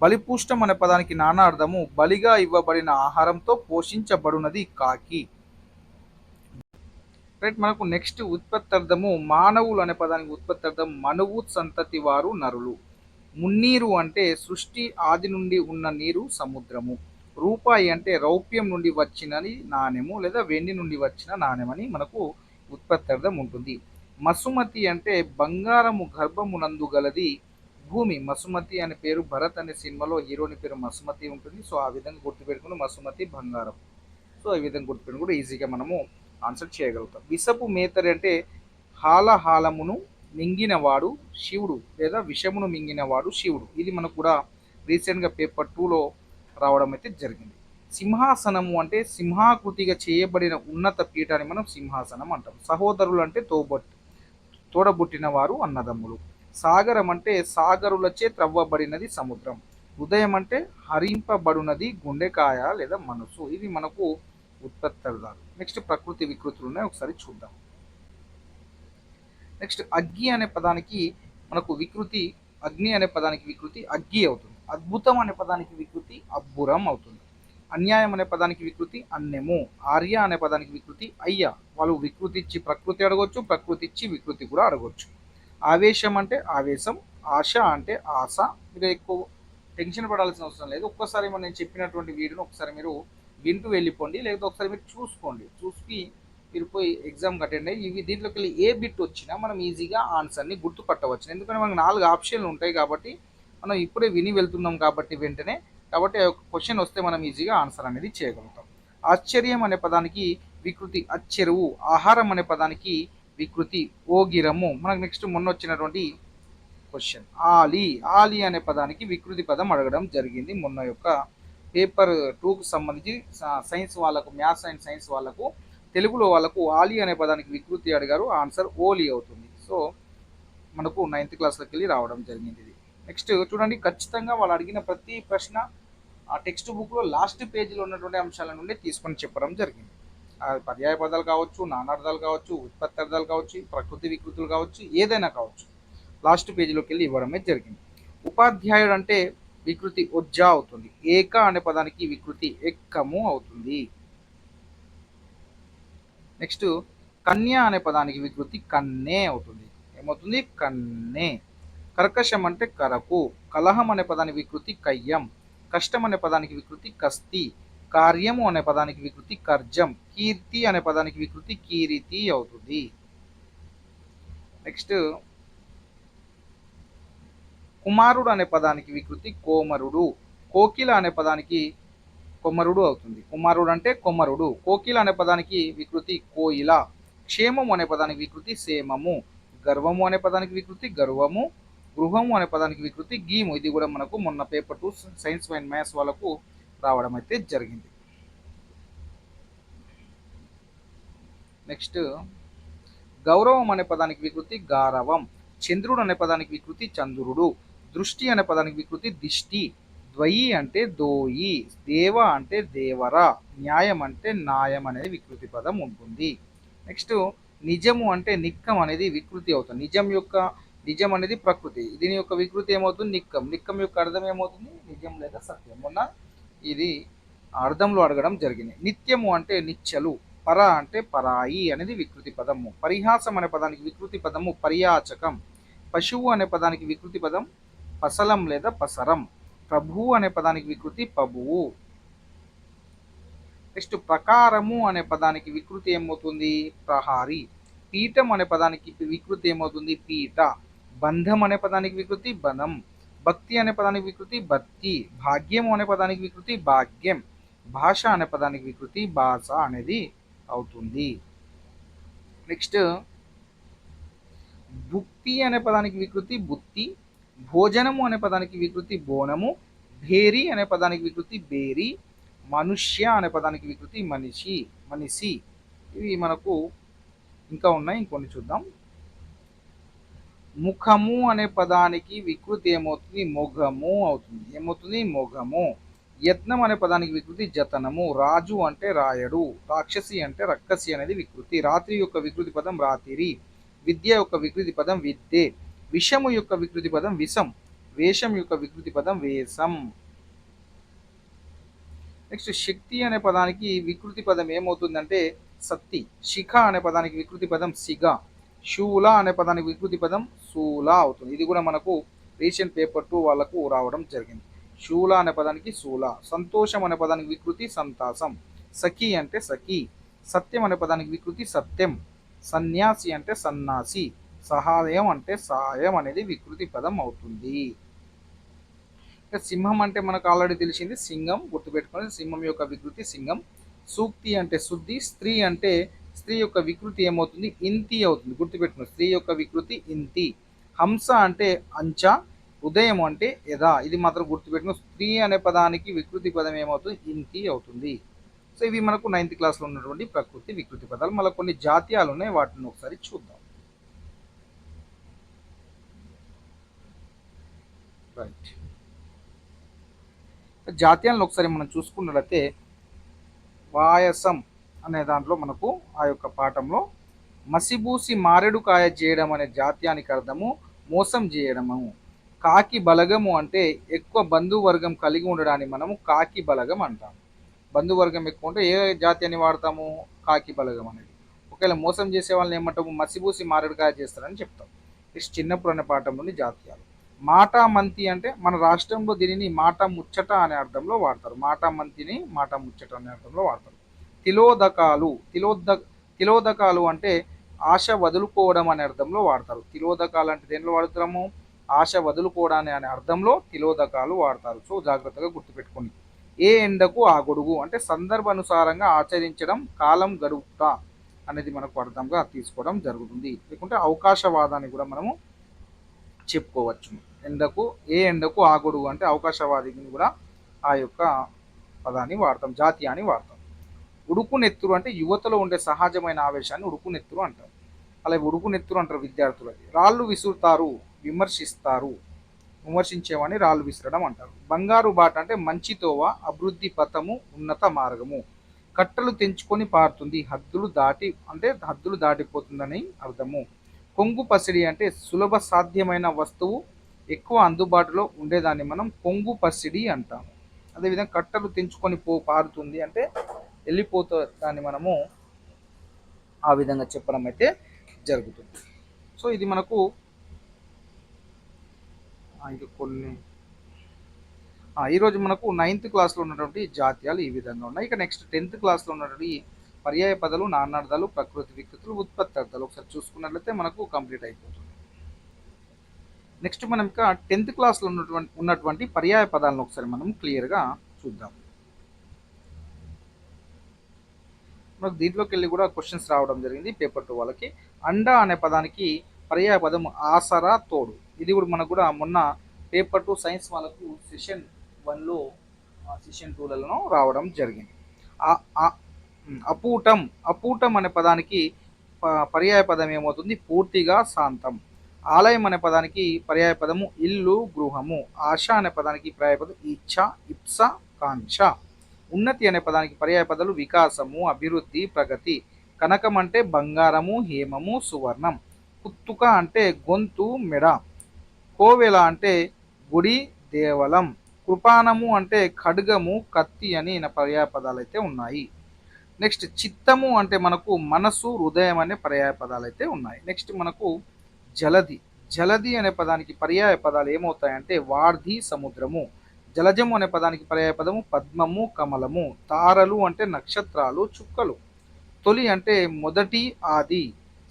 బలిపూష్టం అనే పదానికి నానా అర్థము బలిగా ఇవ్వబడిన ఆహారంతో పోషించబడినది కాకి. రైట్, మనకు నెక్స్ట్ ఉత్పత్తి అర్థము మానవులు అనే పదానికి ఉత్పత్తి అర్థం మనువు సంతతి వారు నరులు. మున్నీరు అంటే సృష్టి ఆది నుండి ఉన్న నీరు సముద్రము. రూపాయి అంటే రౌప్యం నుండి వచ్చినది నాణ్యము లేదా వెండి నుండి వచ్చిన నాణ్యమని మనకు ఉత్పత్తి అర్థం ఉంటుంది. మసుమతి అంటే బంగారము గర్భమునందు గలది భూమి. మసుమతి అనే పేరు భరత్ అనే సినిమాలో హీరోని పేరు మసుమతి ఉంటుంది. సో ఆ విధంగా గుర్తుపెట్టుకుని మసుమతి బంగారం. సో ఈ విధంగా గుర్తుపెట్టుకుని కూడా ఈజీగా మనము ఆన్సర్ చేయగలుగుతాం. విషపు మేతరి అంటే హాలమును మింగినవాడు శివుడు లేదా విషమును మింగినవాడు శివుడు. ఇది మనకు కూడా రీసెంట్గా పేపర్ 2లో రావడం అయితే జరిగింది. సింహాసనము అంటే సింహాకృతిగా చేయబడిన ఉన్నత పీఠాన్ని మనం సింహాసనం అంటాం. సహోదరులు అంటే తోడబుట్టిన వారు అన్నదమ్ములు. సాగరం అంటే సాగరులచే త్రవ్వబడినది సముద్రం. హృదయం అంటే హరింపబడినది గుండెకాయ లేదా మనసు. ఇది మనకు ఉత్పత్తార్థాలు. నెక్స్ట్ ప్రకృతి వికృతులు ఉన్నాయి, ఒకసారి చూద్దాం. నెక్స్ట్ అగ్గి అనే పదానికి మనకు వికృతి అగ్ని అనే పదానికి వికృతి అగ్గి అవుతుంది. అద్భుతం అనే పదానికి వికృతి అబ్బురం అవుతుంది. అన్యాయం అనే పదానికి వికృతి అన్నెము. ఆర్య అనే పదానికి వికృతి అయ్య. వాళ్ళు వికృతి ఇచ్చి ప్రకృతి అడగొచ్చు, ప్రకృతి ఇచ్చి వికృతి కూడా అడగొచ్చు. ఆవేశం అంటే ఆవేశం. ఆశ అంటే ఆశ. మీరు ఎక్కువ టెన్షన్ పడాల్సిన అవసరం లేదు. ఒక్కసారి నేను చెప్పినటువంటి వీడియోని ఒకసారి మీరు వింటూ వెళ్ళిపోండి, లేకపోతే ఒకసారి మీరు చూసి మీరు పోయి ఎగ్జామ్ అటెండ్ అయ్యి ఇవి దీంట్లోకి వెళ్ళి ఏ బిట్ వచ్చినా మనం ఈజీగా ఆన్సర్ని గుర్తుపట్టవచ్చు. ఎందుకంటే మనకు 4 ఆప్షన్లు ఉంటాయి కాబట్టి మనం ఇప్పుడే విని వెళ్తున్నాం కాబట్టి వెంటనే కాబట్టి క్వశ్చన్ వస్తే మనం ఈజీగా ఆన్సర్ అనేది చేయగలుగుతాం. ఆశ్చర్యం అనే పదానికి వికృతి అచ్చెరువు. ఆహారం అనే పదానికి వికృతి ఓగిరము. మనకు నెక్స్ట్ మొన్న వచ్చినటువంటి క్వశ్చన్ ఆలి అనే పదానికి వికృతి పదం అడగడం జరిగింది మొన్న యొక్క పేపర్ 2కు సంబంధించి సైన్స్ వాళ్ళకు, మ్యాథ్స్ అండ్ సైన్స్ వాళ్ళకు, తెలుగులో వాళ్ళకు ఆలి అనే పదానికి వికృతి అడిగారు. ఆన్సర్ ఓలి అవుతుంది. సో మనకు 9th క్లాస్లోకి వెళ్ళి రావడం జరిగింది ఇది. నెక్స్ట్ చూడండి, ఖచ్చితంగా వాళ్ళు అడిగిన ప్రతి ప్రశ్న ఆ టెక్స్ట్ బుక్లో లాస్ట్ పేజీలో ఉన్నటువంటి అంశాల నుండి తీసుకొని చెప్పడం జరిగింది. పర్యాయ పదాలు కావచ్చు, నానార్థాలు కావచ్చు, ఉత్పత్తి అర్థాలు కావచ్చు, ప్రకృతి వికృతులు కావచ్చు, ఏదైనా కావచ్చు, లాస్ట్ పేజీలోకి వెళ్ళి ఇవ్వడమే జరిగింది. ఉపాధ్యాయుడు అంటే వికృతి ఒజ్జా అవుతుంది. ఏక అనే పదానికి వికృతి ఎక్కము అవుతుంది. నెక్స్ట్ కన్య అనే పదానికి వికృతి కన్నే అవుతుంది. ఏమవుతుంది? కన్నే. కర్కశం అంటే కరకు. కలహం అనే పదానికి వికృతి కయ్యం. కష్టం అనే పదానికి వికృతి కస్తి. కార్యము అనే పదానికి వికృతి కర్జం. కీర్తి అనే పదానికి వికృతి కీరితి అవుతుంది. నెక్స్ట్ కుమారుడు అనే పదానికి వికృతి కోమరుడు. కోకిల అనే పదానికి కొమరుడు అవుతుంది. కుమారుడు అంటే కొమరుడు. కోకిల అనే పదానికి వికృతి కోయిల. క్షేమము అనే పదానికి వికృతి సేమము. గర్వము అనే పదానికి వికృతి గర్వము. గృహము అనే పదానికి వికృతి గీము. ఇది కూడా మనకు మొన్న పేపర్ 2 సైన్స్ అండ్ మ్యాథ్స్ వాళ్ళకు రావడం అయితే జరిగింది. నెక్స్ట్ గౌరవం అనే పదానికి వికృతి గారవం. చంద్రుడు అనే పదానికి వికృతి చంద్రుడు. దృష్టి అనే పదానికి వికృతి దిష్టి. ద్వయి అంటే దోయి. దేవ అంటే దేవర. న్యాయం అంటే న్యాయం అనేది వికృతి పదం ఉంటుంది. నెక్స్ట్ నిజము అంటే నిక్కం అనేది వికృతి అవుతుంది. నిజం అనేది ప్రకృతి. దీని యొక్క వికృతి ఏమవుతుంది? నిక్కం. నిక్కం యొక్క అర్థం ఏమవుతుంది? నిజం లేదా సత్యం. మొన్న ఇది అర్థంలో అడగడం జరిగింది. నిత్యము అంటే నిత్యలు. పర అంటే పరాయి అనేది వికృతి పదము. పరిహాసం అనే పదానికి వికృతి పదము పర్యాచకం. పశువు అనే పదానికి వికృతి పదం పసలం లేదా పసరం. ప్రభువు అనే పదానికి వికృతి పబువు. నెక్స్ట్ ప్రకారము అనే పదానికి వికృతి ఏమవుతుంది? ప్రహారి. పీఠం అనే పదానికి వికృతి ఏమవుతుంది పీఠ. బంధం అనే పదానికి వికృతి బనం. భక్తి అనే పదానికి వికృతి భక్తి. భాగ్యం అనే పదానికి వికృతి భాగ్యం. భాష అనే పదానికి వికృతి భాష అనేది అవుతుంది. నెక్స్ట్ భుక్తి అనే పదానికి వికృతి బుత్తి. భోజనము అనే పదానికి వికృతి బోనము. భేరి అనే పదానికి వికృతి బేరి. మనుష్య అనే పదానికి వికృతి మనిషి మనిషి. ఇవి మనకు ఇంకా ఉన్నాయి, ఇంకొన్ని చూద్దాం. ముఖము అనే పదానికి వికృతి ఏమవుతుంది మొగము అవుతుంది. ఏమవుతుంది మొగము. యత్నం అనే పదానికి వికృతి జతనము. రాజు అంటే రాయడు. రాక్షసి అంటే రక్కసి అనేది వికృతి. రాత్రి యొక్క వికృతి పదం రాతిరి. విద్య యొక్క వికృతి పదం విద్యే. విషము యొక్క వికృతి పదం విషం. వేషం యొక్క వికృతి పదం వేషం. నెక్స్ట్ శక్తి అనే పదానికి వికృతి పదం ఏమవుతుందంటే సత్తి. శిఖ అనే పదానికి వికృతి పదం సిగ. శూల అనే పదానికి వికృతి పదం శూల అవుతుంది. ఇది కూడా మనకు రీసెంట్ పేపర్ 2 వాళ్ళకు రావడం జరిగింది. శూల అనే పదానికి శూల. సంతోషం అనే పదానికి వికృతి సంతాసం. సఖి అంటే సఖి. సత్యం అనే పదానికి వికృతి సత్యం. సన్యాసి అంటే సన్నాసి. సహాయం అంటే సహాయం అనేది వికృతి పదం అవుతుంది. సింహం అంటే మనకు ఆల్రెడీ తెలిసింది సింగం, గుర్తుపెట్టుకోండి. సింహం యొక్క వికృతి సింగం. సూక్తి అంటే శుద్ధి. స్త్రీ అంటే స్త్రీ యొక్క వికృతి ఏమవుతుంది ఇంతి అవుతుంది. గుర్తుపెట్టుకోండి, స్త్రీ యొక్క వికృతి ఇంతి. హంస అంటే అంచ. ఉదయం అంటే యథా. ఇది మాత్రం గుర్తుపెట్టుకుని. స్త్రీ అనే పదానికి వికృతి పదం ఏమవుతుంది ఇంతి అవుతుంది. సో ఇవి మనకు 9th క్లాస్లో ఉన్నటువంటి ప్రకృతి వికృతి పదాలు. మళ్ళీ కొన్ని జాతీయాలు ఉన్నాయి, వాటిని ఒకసారి చూద్దాం. రైట్, జాతీయాలను ఒకసారి మనం చూసుకున్నట్లయితే వాయసం అనే దాంట్లో మనకు ఆ యొక్క పాఠంలో మసిబూసి మారేడుకాయ చేయడం అనే జాతీయానికి అర్థము మోసం చేయడము. కాకి బలగము అంటే ఎక్కువ బంధువర్గం కలిగి ఉండడాన్ని మనము కాకి బలగం అంటాం. బంధువర్గం ఎక్కువ ఉంటే ఏ జాతీయాన్ని వాడతాము కాకి బలగం అనేది. ఒకవేళ మోసం చేసే వాళ్ళని ఏమంటాము మసిబూసి మారేడుకాయ చేస్తారని చెప్తాం. నెక్స్ట్ చిన్నప్పుడు అనే పాఠంలోని జాతీయాలు. మాటా మంతి అంటే మన రాష్ట్రంలో దీనిని మాట ముచ్చట అనే అర్థంలో వాడతారు. మాటా మంతిని మాట ముచ్చట అనే అర్థంలో వాడతారు. తిలోదకాలు. తిలోదకాలు అంటే ఆశ వదులుకోవడం అనే అర్థంలో వాడతారు. తిలోదకాలు అంటే దేంట్లో వాడుతాము ఆశ వదులుకోవడాన్ని అనే అర్థంలో తిలోదకాలు వాడతారు. సో జాగ్రత్తగా గుర్తుపెట్టుకోండి. ఏ ఎండకు ఆ గొడుగు అంటే సందర్భానుసారంగా ఆచరించడం, కాలం గడుపుట అనేది మనకు అర్థంగా తీసుకోవడం జరుగుతుంది. లేకుంటే అవకాశవాదాన్ని కూడా మనము చెప్పుకోవచ్చు. ఎండకు ఏ ఎండకు ఆ గొడుగు అంటే అవకాశవాదిని కూడా ఆ యొక్క పదాన్ని వాడతాం, జాతీయాన్ని వాడతాం. ఉడుకునెత్తురు అంటే యువతలో ఉండే సహజమైన ఆవేశాన్ని ఉడుకునెత్తురు అంటారు. అలాగే ఉడుకునెత్తురు అంటారు విద్యార్థులకి. రాళ్ళు విసురుతారు, విమర్శిస్తారు. విమర్శించేవాడిని రాళ్ళు విసరడం అంటారు. బంగారు బాట అంటే మంచి తోవ, అభివృద్ధి పథము, ఉన్నత మార్గము. కట్టలు తెంచుకొని పారుతుంది, హద్దులు దాటిపోతుందని అర్థము. కొంగు పసిడి అంటే సులభ సాధ్యమైన వస్తువు ఎక్కువ అందుబాటులో ఉండేదాన్ని మనం కొంగు పసిడి అంటాము. అదేవిధంగా కట్టలు తెంచుకొని పారుతుంది అంటే వెళ్ళిపోతే దాన్ని మనము ఆ విధంగా చెప్పడం అయితే జరుగుతుంది. సో ఇది మనకు ఇంకా కొన్ని ఈరోజు మనకు 9th క్లాస్లో ఉన్నటువంటి జాతీయాలు ఈ విధంగా ఉన్నాయి. ఇక నెక్స్ట్ 10th క్లాస్లో ఉన్నటువంటి పర్యాయ పదాలు, నానార్థాలు, ప్రకృతి వికృతులు, ఉత్పత్తి అర్థాలు ఒకసారి చూసుకున్నట్లయితే మనకు కంప్లీట్ అయిపోతుంది. నెక్స్ట్ మనం ఇంకా 10th క్లాస్లో ఉన్నటువంటి పర్యాయ పదాలను ఒకసారి మనం క్లియర్గా చూద్దాం. మనకు దీంట్లోకి వెళ్ళి కూడా క్వశ్చన్స్ రావడం జరిగింది పేపర్ 2 వాళ్ళకి. అండ అనే పదానికి పర్యాయ పదం ఆసరా, తోడు. ఇది కూడా మనకు కూడా మొన్న పేపర్ 2 సైన్స్ వాళ్ళకు సెషన్ 1లో సెషన్ 2లలో రావడం జరిగింది. అపూటం. అపూటం అనే పదానికి పర్యాయ పదం ఏమవుతుంది పూర్తిగా శాంతం. ఆలయం అనే పదానికి పర్యాయ పదము ఇల్లు, గృహము. ఆశ అనే పదానికి పర్యాయ పదం ఇచ్ఛ, ఇప్స, కాంక్ష. ఉన్నతి అనే పదానికి పర్యాయ పదాలు వికాసము, అభివృద్ధి, ప్రగతి. కనకం అంటే బంగారము, హేమము, సువర్ణం. కుత్తుక అంటే గొంతు, మెడ. కోవెల అంటే గుడి, దేవలం. కృపానము అంటే ఖడ్గము, కత్తి అని పర్యాయ పదాలు అయితే ఉన్నాయి. నెక్స్ట్ చిత్తము అంటే మనకు మనసు, హృదయం అనే పర్యాయ పదాలు అయితే ఉన్నాయి. నెక్స్ట్ మనకు జలధి. జలధి అనే పదానికి పర్యాయ పదాలు ఏమవుతాయంటే వార్ధి, సముద్రము. జలజము అనే పదానికి పర్యాయ పదము పద్మము, కమలము. తారలు అంటే నక్షత్రాలు, చుక్కలు. తొలి అంటే మొదటి, ఆది.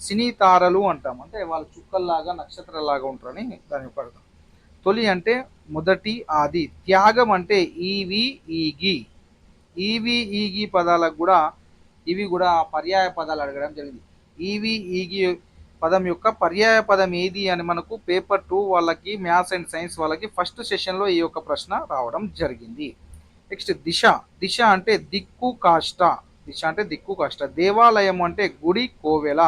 సినీ తారలు అంటాం, అంటే వాళ్ళు చుక్కల్లాగా నక్షత్రాలాగా ఉంటారని దాని యొక్క అర్థం. తొలి అంటే మొదటి, ఆది. త్యాగం అంటే ఈవి, ఈగి. ఈవి, ఈగి పదాలకు కూడా ఇవి కూడా పర్యాయ పదాలు అడగడం జరిగింది. ఈవి, ఈగి పదం యొక్క పర్యాయ పదం ఏది అని మనకు పేపర్ 2 వాళ్ళకి, మ్యాథ్స్ అండ్ సైన్స్ వాళ్ళకి ఫస్ట్ సెషన్లో ఈ యొక్క ప్రశ్న రావడం జరిగింది. నెక్స్ట్ దిశ. దిశ అంటే దిక్కు, కాష్ట. దిశ అంటే దిక్కు, కాష్ట. దేవాలయం అంటే గుడి, కోవెల.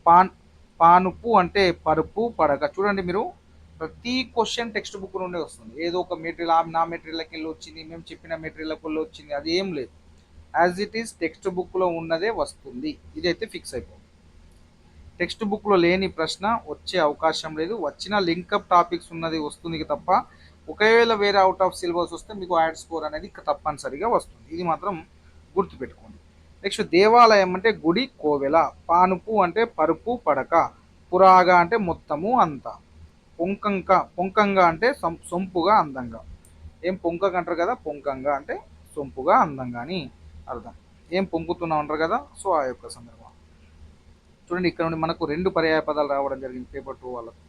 పాన్ పానుపు అంటే పరుపు, పడక. చూడండి మీరు, ప్రతి క్వశ్చన్ టెక్స్ట్ బుక్ నుండే వస్తుంది. ఏదో ఒక మెటీరియల్ నా మెటీరియల్కి వెళ్ళి వచ్చింది, మేము చెప్పిన మెటీరియల్కి వెళ్ళి వచ్చింది, అది ఏం లేదు. యాజ్ ఇట్ ఈస్ టెక్స్ట్ బుక్లో ఉన్నదే వస్తుంది. ఇదైతే ఫిక్స్ అయిపోయింది. టెక్స్ట్ బుక్లో లేని ప్రశ్న వచ్చే అవకాశం లేదు. వచ్చిన లింకప్ టాపిక్స్ ఉన్నది వస్తుంది తప్ప, ఒకవేళ వేరే అవుట్ ఆఫ్ సిలబస్ వస్తే మీకు యాడ్ స్కోర్ అనేది తప్పనిసరిగా వస్తుంది. ఇది మాత్రం గుర్తుపెట్టుకోండి. నెక్స్ట్ దేవాలయం అంటే గుడి, కోవెల. పానుపు అంటే పరుపు, పడక. పురాగా అంటే మొత్తము, అంతా. పొంకంగా అంటే సొంపుగా, అందంగా. ఏం పొంకగా అంటారు కదా, పొంకంగా అంటే సొంపుగా, అందంగా అని అర్థం. ఏం పొంకుతున్నాం అంటారు కదా, సో ఆ యొక్క సందర్భం. చూడండి, ఇక్కడ నుండి మనకు 2 పర్యాయ పదాలు రావడం జరిగింది పేపర్ 2 వాళ్ళకు,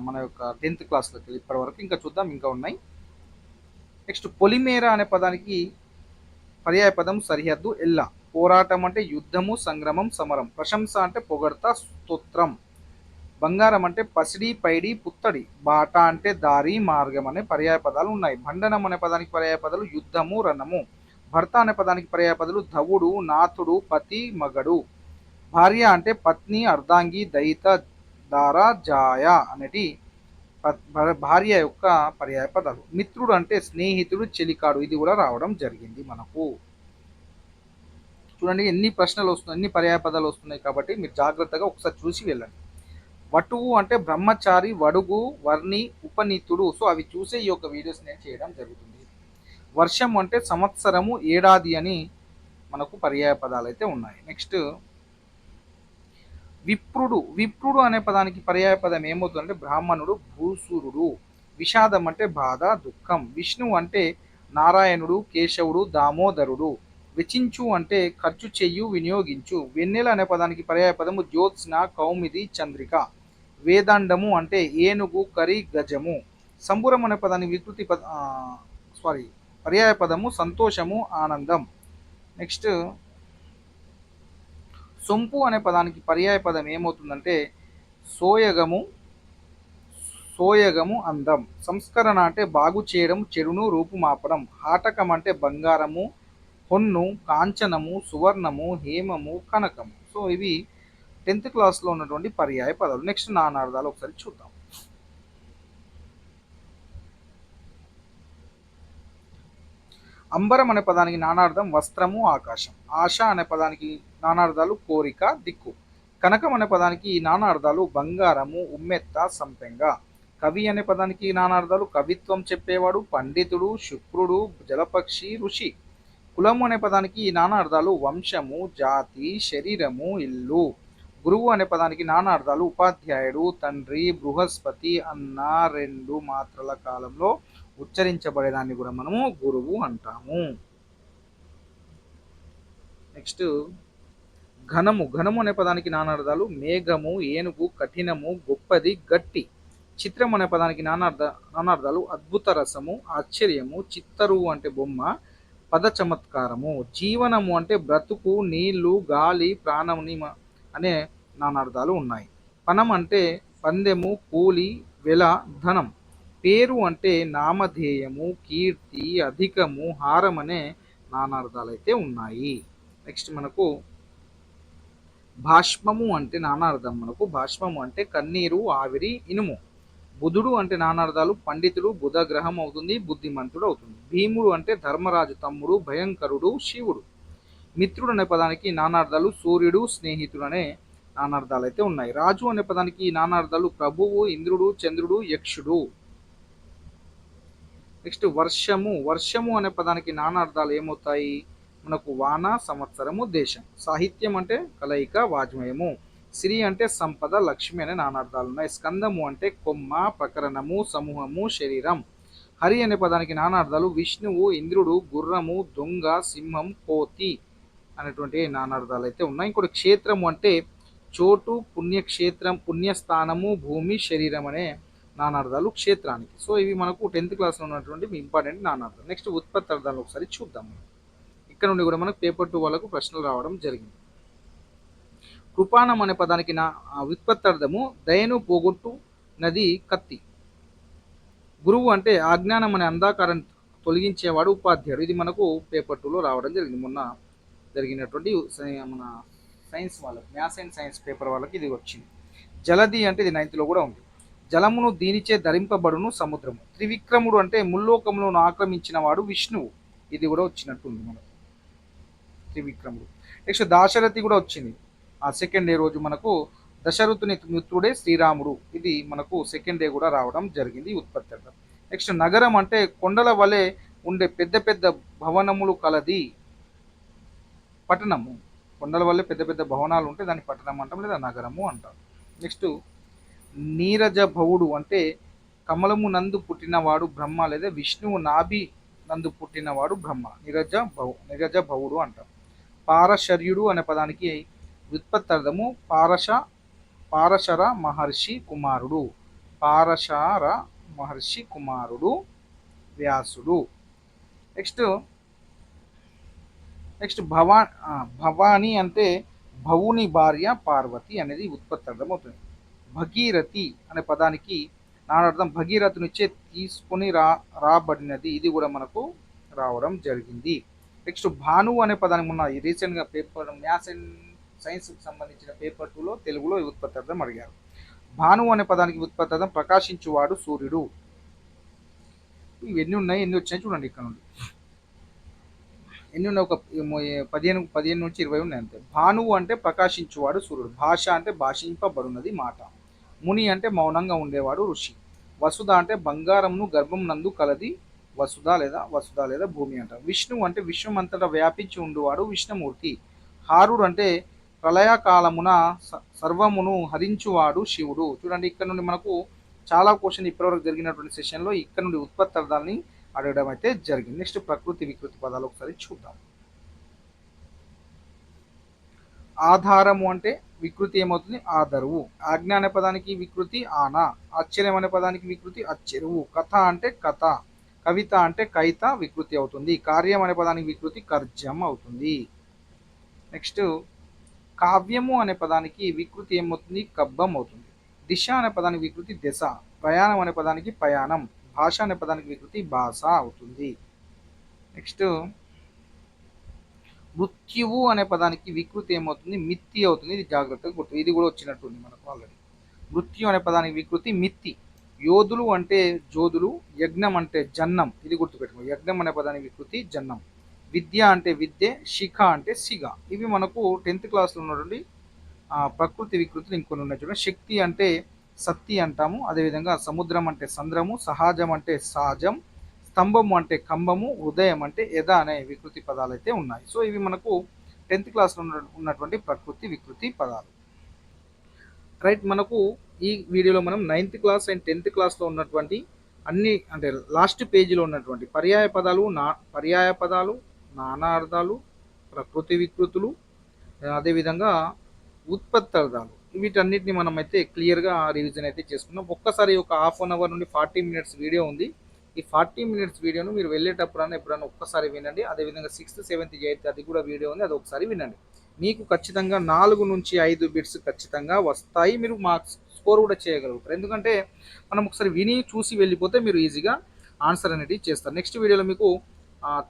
మన యొక్క 10th క్లాస్లోకి ఇప్పటి వరకు. ఇంకా చూద్దాం, ఇంకా ఉన్నాయి. నెక్స్ట్ పొలిమేర అనే పదానికి పర్యాయ పదం సరిహద్దు, ఎల్ల. పోరాటం అంటే యుద్ధము, సంగ్రమం, సమరం. ప్రశంస అంటే పొగడ్త, స్తోత్రం. బంగారం అంటే పసిడి, పైడి, పుత్తడి. బాట అంటే దారి, మార్గం అనే పర్యాయ పదాలు ఉన్నాయి. బండనం అనే పదానికి పర్యాయ పదాలు యుద్ధము, రణము. భర్త అనే పదానికి పర్యాయ పదాలు ధవుడు, నాథుడు, పతి, మగడు. భార్య అంటే పత్ని, అర్ధాంగి, దయిత, దార, జాయ అనేటి భార్య యొక్క పర్యాయ పదాలు. మిత్రుడు అంటే స్నేహితుడు, చెలికాడు. ఇది కూడా రావడం జరిగింది మనకు. చూడండి ఎన్ని ప్రశ్నలు వస్తున్నాయి, ఎన్ని పర్యాయ పదాలు వస్తున్నాయి, కాబట్టి మీరు జాగ్రత్తగా ఒకసారి చూసి వెళ్ళండి. వటువు అంటే బ్రహ్మచారి, వడుగు, వర్ణి, ఉపనీతుడు. సో అవి చూసే ఈ యొక్క వీడియోస్ నేను చేయడం జరుగుతుంది. వర్షం అంటే సంవత్సరము, ఏడాది అని మనకు పర్యాయ పదాలు అయితే ఉన్నాయి. నెక్స్ట్ విప్రుడు. విప్రుడు అనే పదానికి పర్యాయ పదం ఏమవుతుందంటే బ్రాహ్మణుడు, భూసురుడు. విషాదం అంటే బాధ, దుఃఖం. విష్ణువు అంటే నారాయణుడు, కేశవుడు, దామోదరుడు. వెచించు అంటే ఖర్చు చెయ్యు, వినియోగించు. వెన్నెల అనే పదానికి పర్యాయ పదము జ్యోత్స్న, కౌమిది, చంద్రిక. వేదాండము అంటే ఏనుగు, కరి, గజము. సంబురం అనే పదానికి వికృతి పర్యాయ పదము సంతోషము, ఆనందం. నెక్స్ట్ సొంపు అనే పదానికి పర్యాయ పదం ఏమవుతుందంటే సోయగము, సోయగము, అందం. సంస్కరణ అంటే బాగు చేయడం, చెడును రూపుమాపడం. హాటకం అంటే బంగారము, పొన్ను, కాంచనము, సువర్ణము, హేమము, కనకము. సో ఇవి 10th క్లాస్లో ఉన్నటువంటి పర్యాయ పదాలు. నెక్స్ట్ నానార్థాలు ఒకసారి చూద్దాం. అంబరం అనే పదానికి నానార్థం వస్త్రము, ఆకాశం. ఆశ అనే పదానికి నానార్థాలు కోరిక, దిక్కు. కనకం అనే పదానికి నానార్థాలు బంగారము, ఉమ్మెత్త, సంపెంగ. కవి అనే పదానికి నానార్థాలు కవిత్వం చెప్పేవాడు, పండితుడు, శుక్రుడు, జలపక్షి, ఋషి. కులము అనే పదానికి నానార్థాలు వంశము, జాతి, శరీరము, ఇల్లు. గురువు అనే పదానికి నానార్థాలు ఉపాధ్యాయుడు, తండ్రి, బృహస్పతి, అన్న, 2 మాత్రల కాలంలో ఉచ్చరించబడేదాన్ని కూడా మనము గురువు అంటాము. నెక్స్ట్ ఘనము. ఘనము అనే పదానికి నానార్థాలు మేఘము, ఏనుగు, కఠినము, గొప్పది, గట్టి. చిత్రం అనే పదానికి నానార్థాలు అద్భుత రసము, ఆశ్చర్యము. చిత్తరువు అంటే బొమ్మ, పద చమత్కారము. జీవనము అంటే బ్రతుకు, నీళ్లు, గాలి, ప్రాణముని అనే నానార్థాలు ఉన్నాయి. పణం అంటే పందెము, కూలి, వెల, ధనం. పేరు అంటే నామధేయము, కీర్తి, అధికము, హారం అనే నానార్థాలు అయితే ఉన్నాయి. నెక్స్ట్ మనకు భాష్మము అంటే నానార్థం. మనకు భాష్మము అంటే కన్నీరు, ఆవిరి, ఇనుము. బుధుడు అంటే నానార్థాలు పండితుడు, బుధ గ్రహం అవుతుంది, బుద్ధిమంతుడు అవుతుంది. భీముడు అంటే ధర్మరాజు తమ్ముడు, భయంకరుడు, శివుడు. మిత్రుడు అనే పదానికి నానార్థాలు సూర్యుడు, స్నేహితుడు అనే నానార్థాలు అయితే ఉన్నాయి. రాజు అనే పదానికి నానార్థాలు ప్రభువు, ఇంద్రుడు, చంద్రుడు, యక్షుడు. నెక్స్ట్ వర్షము. వర్షము అనే పదానికి నానార్థాలు ఏమవుతాయి మనకు వాన, సంవత్సరము, దేశం. సాహిత్యం అంటే కలయిక, వాజ్మయము. సిరి అంటే సంపద, లక్ష్మి అనే నానార్థాలు ఉన్నాయి. స్కందము అంటే కొమ్మ, ప్రకరణము, సమూహము, శరీరం. హరి అనే పదానికి నానార్థాలు విష్ణువు, ఇంద్రుడు, గుర్రము, దొంగ, సింహం, కోతి అనేటువంటి నానార్థాలు అయితే ఉన్నాయి. ఇంకోటి క్షేత్రము అంటే చోటు, పుణ్యక్షేత్రం, పుణ్యస్థానము, భూమి, శరీరం అనే నానార్థాలు క్షేత్రానికి. సో ఇవి మనకు 10th క్లాస్లో ఉన్నటువంటి ఇంపార్టెంట్ నానార్థాలు. నెక్స్ట్ ఉత్పత్తి అర్థాలు ఒకసారి చూద్దాం. ఇక్కడ నుండి కూడా మనకు పేపర్ 2 వాళ్ళకు ప్రశ్నలు రావడం జరిగింది. కృపాణం అనే పదానికి వ్యుత్పత్తార్థము దయను పోగొట్టు నది కత్తి. గురువు అంటే అజ్ఞానం అనే అంధాకారం తొలగించేవాడు ఉపాధ్యాయుడు. ఇది మనకు పేపర్ 2లో రావడం జరిగింది. మొన్న జరిగినటువంటి మన సైన్స్ వాళ్ళకి, మ్యాథ్స్ అండ్ సైన్స్ పేపర్ వాళ్ళకి ఇది వచ్చింది. జలది అంటే ఇది 9th లో కూడా ఉంది. జలమును దీనిచే ధరింపబడును సముద్రము. త్రివిక్రముడు అంటే ముల్లోకములను ఆక్రమించిన వాడు విష్ణువు. ఇది కూడా వచ్చినట్టుంది మనకు త్రివిక్రముడు. నెక్స్ట్ దాశరథి కూడా వచ్చింది. ఆ సెకండ్ డే రోజు మనకు దశరథుని మిత్రుడే శ్రీరాముడు. ఇది మనకు సెకండ్ డే కూడా రావడం జరిగింది ఉత్పత్తి అర్థం. నెక్స్ట్ నగరం అంటే కొండల వలె ఉండే పెద్ద పెద్ద భవనములు కలది. పట్టణము, కొండల వల్లే పెద్ద పెద్ద భవనాలు ఉంటే దాన్ని పట్టణం అంటాం, లేదా నగరము అంటాం. నెక్స్ట్ నీరజ భవుడు అంటే కమలము నందు పుట్టినవాడు బ్రహ్మ, లేదా విష్ణువు నాభి నందు పుట్టినవాడు బ్రహ్మ. నీరజ భవుడు అంటాం. పారశర్యుడు అనే పదానికి వ్యుత్పత్తార్థము పారశర మహర్షి కుమారుడు. పారశర మహర్షి కుమారుడు వ్యాసుడు. నెక్స్ట్ భవాని అంటే భవుని భార్య పార్వతి అనేది ఉత్పత్తార్థం అవుతుంది. భగీరథి అనే పదానికి నానార్థం భగీరథునిచ్చే తీసుకొని రాబడినది. ఇది కూడా మనకు రావడం జరిగింది. నెక్స్ట్ భాను అనే పదానికి మొన్న రీసెంట్గా పేపర్ మ్యాథ్స్ అండ్ సైన్స్కి సంబంధించిన పేపర్ 2లో తెలుగులో ఉత్పత్తార్థం అడిగారు. భాను అనే పదానికి ఉత్పత్తార్థం ప్రకాశించువాడు సూర్యుడు. ఇవి ఎన్ని ఉన్నాయి, ఎన్ని వచ్చినాయి చూడండి. ఇక్కడ నుండి ఎన్ని ఉన్నాయి, ఒక 15 నుంచి 20 ఉన్నాయి అంతే. భానువు అంటే ప్రకాశించువాడు సూర్యుడు. భాష అంటే భాషింపబడున్నది మాట. ముని అంటే మౌనంగా ఉండేవాడు ఋషి. వసుధ అంటే బంగారంను గర్భం నందు కలది వసుధ లేదా భూమి అంటారు. విష్ణువు అంటే విశ్వమంతటా వ్యాపించి ఉండువాడు విష్ణుమూర్తి. హారుడు అంటే ప్రళయకాలమున సర్వమును హరించువాడు శివుడు. చూడండి, ఇక్కడ నుండి మనకు చాలా క్వశ్చన్ ఇప్పటివరకు జరిగినటువంటి సెషన్లో ఇక్కడ నుండి ఉత్పత్తార్థాలని అడగడం అయితే జరిగింది. నెక్స్ట్ ప్రకృతి వికృతి పదాలు ఒకసారి చూద్దాం. ఆధారము అంటే వికృతి ఏమవుతుంది, ఆదరువు. ఆజ్ఞ అనే పదానికి వికృతి ఆన. ఆశ్చర్యం అనే పదానికి వికృతి అచ్చెరువు. కథ అంటే కథ. కవిత అంటే కైత వికృతి అవుతుంది. కార్యం అనే పదానికి వికృతి కర్జం అవుతుంది. నెక్స్ట్ కావ్యము అనే పదానికి వికృతి ఏమవుతుంది, కబ్బం అవుతుంది. దిశ అనే పదానికి వికృతి దశ. ప్రయాణం అనే పదానికి పయాణం. భాష అనే పదానికి వికృతి భాష అవుతుంది. నెక్స్ట్ మృత్యువు అనే పదానికి వికృతి ఏమవుతుంది, మిత్తి అవుతుంది. ఇది జాగ్రత్తగా గుర్తు, ఇది కూడా వచ్చినట్టుంది మనకు ఆల్రెడీ. మృత్యు అనే పదానికి వికృతి మిత్తి. యోధులు అంటే జోధులు. యజ్ఞం అంటే జన్నం, ఇది గుర్తుపెట్టుకో. యజ్ఞం అనే పదానికి వికృతి జన్నం. విద్య అంటే విద్య. శిఖ అంటే సిగ. ఇవి మనకు 10th క్లాస్లో ఉన్నటువంటి ప్రకృతి వికృతులు ఇంకొన్ని ఉన్నాయి చూడండి. శక్తి అంటే సత్తి అంటాము. అదేవిధంగా సముద్రం అంటే సంద్రము. సహజం అంటే సహజం. స్తంభము అంటే కంబము. హృదయం అంటే ఎద అనే వికృతి పదాలు అయితే ఉన్నాయి. సో ఇవి మనకు 10th క్లాస్లో ఉన్నటువంటి ప్రకృతి వికృతి పదాలు. రైట్, మనకు ఈ వీడియోలో మనం 9th క్లాస్ అండ్ 10th క్లాస్లో ఉన్నటువంటి అన్ని, అంటే లాస్ట్ పేజీలో ఉన్నటువంటి పర్యాయ పదాలు, నానార్థాలు, ప్రకృతి వికృతులు, అదేవిధంగా ఉత్పత్తార్థాలు, వీటన్నిటిని మనం అయితే క్లియర్గా రివిజన్ అయితే చేసుకున్నాం. ఒక్కసారి ఒక హాఫ్ అన్ అవర్ నుండి 40 minutes వీడియో ఉంది. ఈ 40 minutes వీడియోను మీరు వెళ్ళేటప్పుడన్నా ఎప్పుడన్నా ఒక్కసారి వినండి. అదేవిధంగా 6th, 7th, 8th అది కూడా వీడియో ఉంది, అది ఒకసారి వినండి. మీకు ఖచ్చితంగా 4 నుంచి 5 బిట్స్ ఖచ్చితంగా వస్తాయి. మీరు మార్క్స్ స్కోర్ కూడా చేయగలుగుతారు. ఎందుకంటే మనం ఒకసారి విని చూసి వెళ్ళిపోతే మీరు ఈజీగా ఆన్సర్ అనేది చేస్తారు. నెక్స్ట్ వీడియోలో మీకు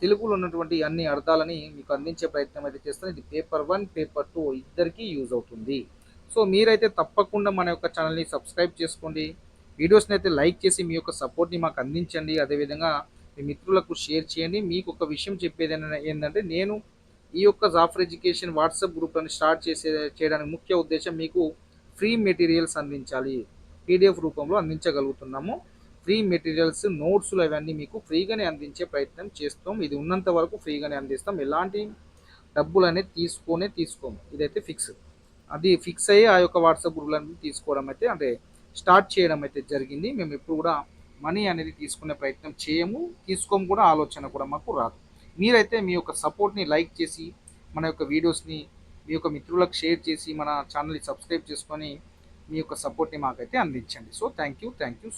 తెలుగులో ఉన్నటువంటి అన్ని అర్థాలని మీకు అందించే ప్రయత్నం అయితే చేస్తాను. ఇది పేపర్ 1, పేపర్ 2 ఇద్దరికీ యూజ్ అవుతుంది. సో మీరైతే తప్పకుండా మన యొక్క ఛానల్ని సబ్స్క్రైబ్ చేసుకోండి. వీడియోస్ని అయితే లైక్ చేసి మీ యొక్క సపోర్ట్ని మాకు అందించండి. అదేవిధంగా మీ మిత్రులకు షేర్ చేయండి. మీకు ఒక విషయం చెప్పేది ఏంటంటే, నేను ఈ యొక్క జాఫర్ ఎడ్యుకేషన్ వాట్సాప్ గ్రూప్లను స్టార్ట్ చేయడానికి ముఖ్య ఉద్దేశం మీకు ఫ్రీ మెటీరియల్స్ అందించాలి. పీడిఎఫ్ రూపంలో అందించగలుగుతున్నాము. ఫ్రీ మెటీరియల్స్, నోట్స్లు అవన్నీ మీకు ఫ్రీగానే అందించే ప్రయత్నం చేస్తాం. ఇది ఉన్నంత వరకు ఫ్రీగానే అందిస్తాం. ఎలాంటి డబ్బులు అనేది తీసుకోము. ఇదైతే ఫిక్స్. అది ఫిక్స్ అయ్యి ఆ యొక్క వాట్సాప్ గ్రూప్లను తీసుకోవడం అయితే, అంటే స్టార్ట్ చేయడం అయితే జరిగింది. మేము ఎప్పుడు కూడా మనీ అనేది తీసుకునే ప్రయత్నం చేయము, తీసుకోము కూడా, ఆలోచన కూడా మాకు రాదు. మీరైతే మీ యొక్క సపోర్ట్ని లైక్ చేసి మన యొక్క వీడియోస్ని మీ యొక్క మిత్రులకు షేర్ చేసి మన ఛానల్ని సబ్స్క్రైబ్ చేసుకొని మీ యొక్క సపోర్ట్ని మాకైతే అందించండి. So thank you so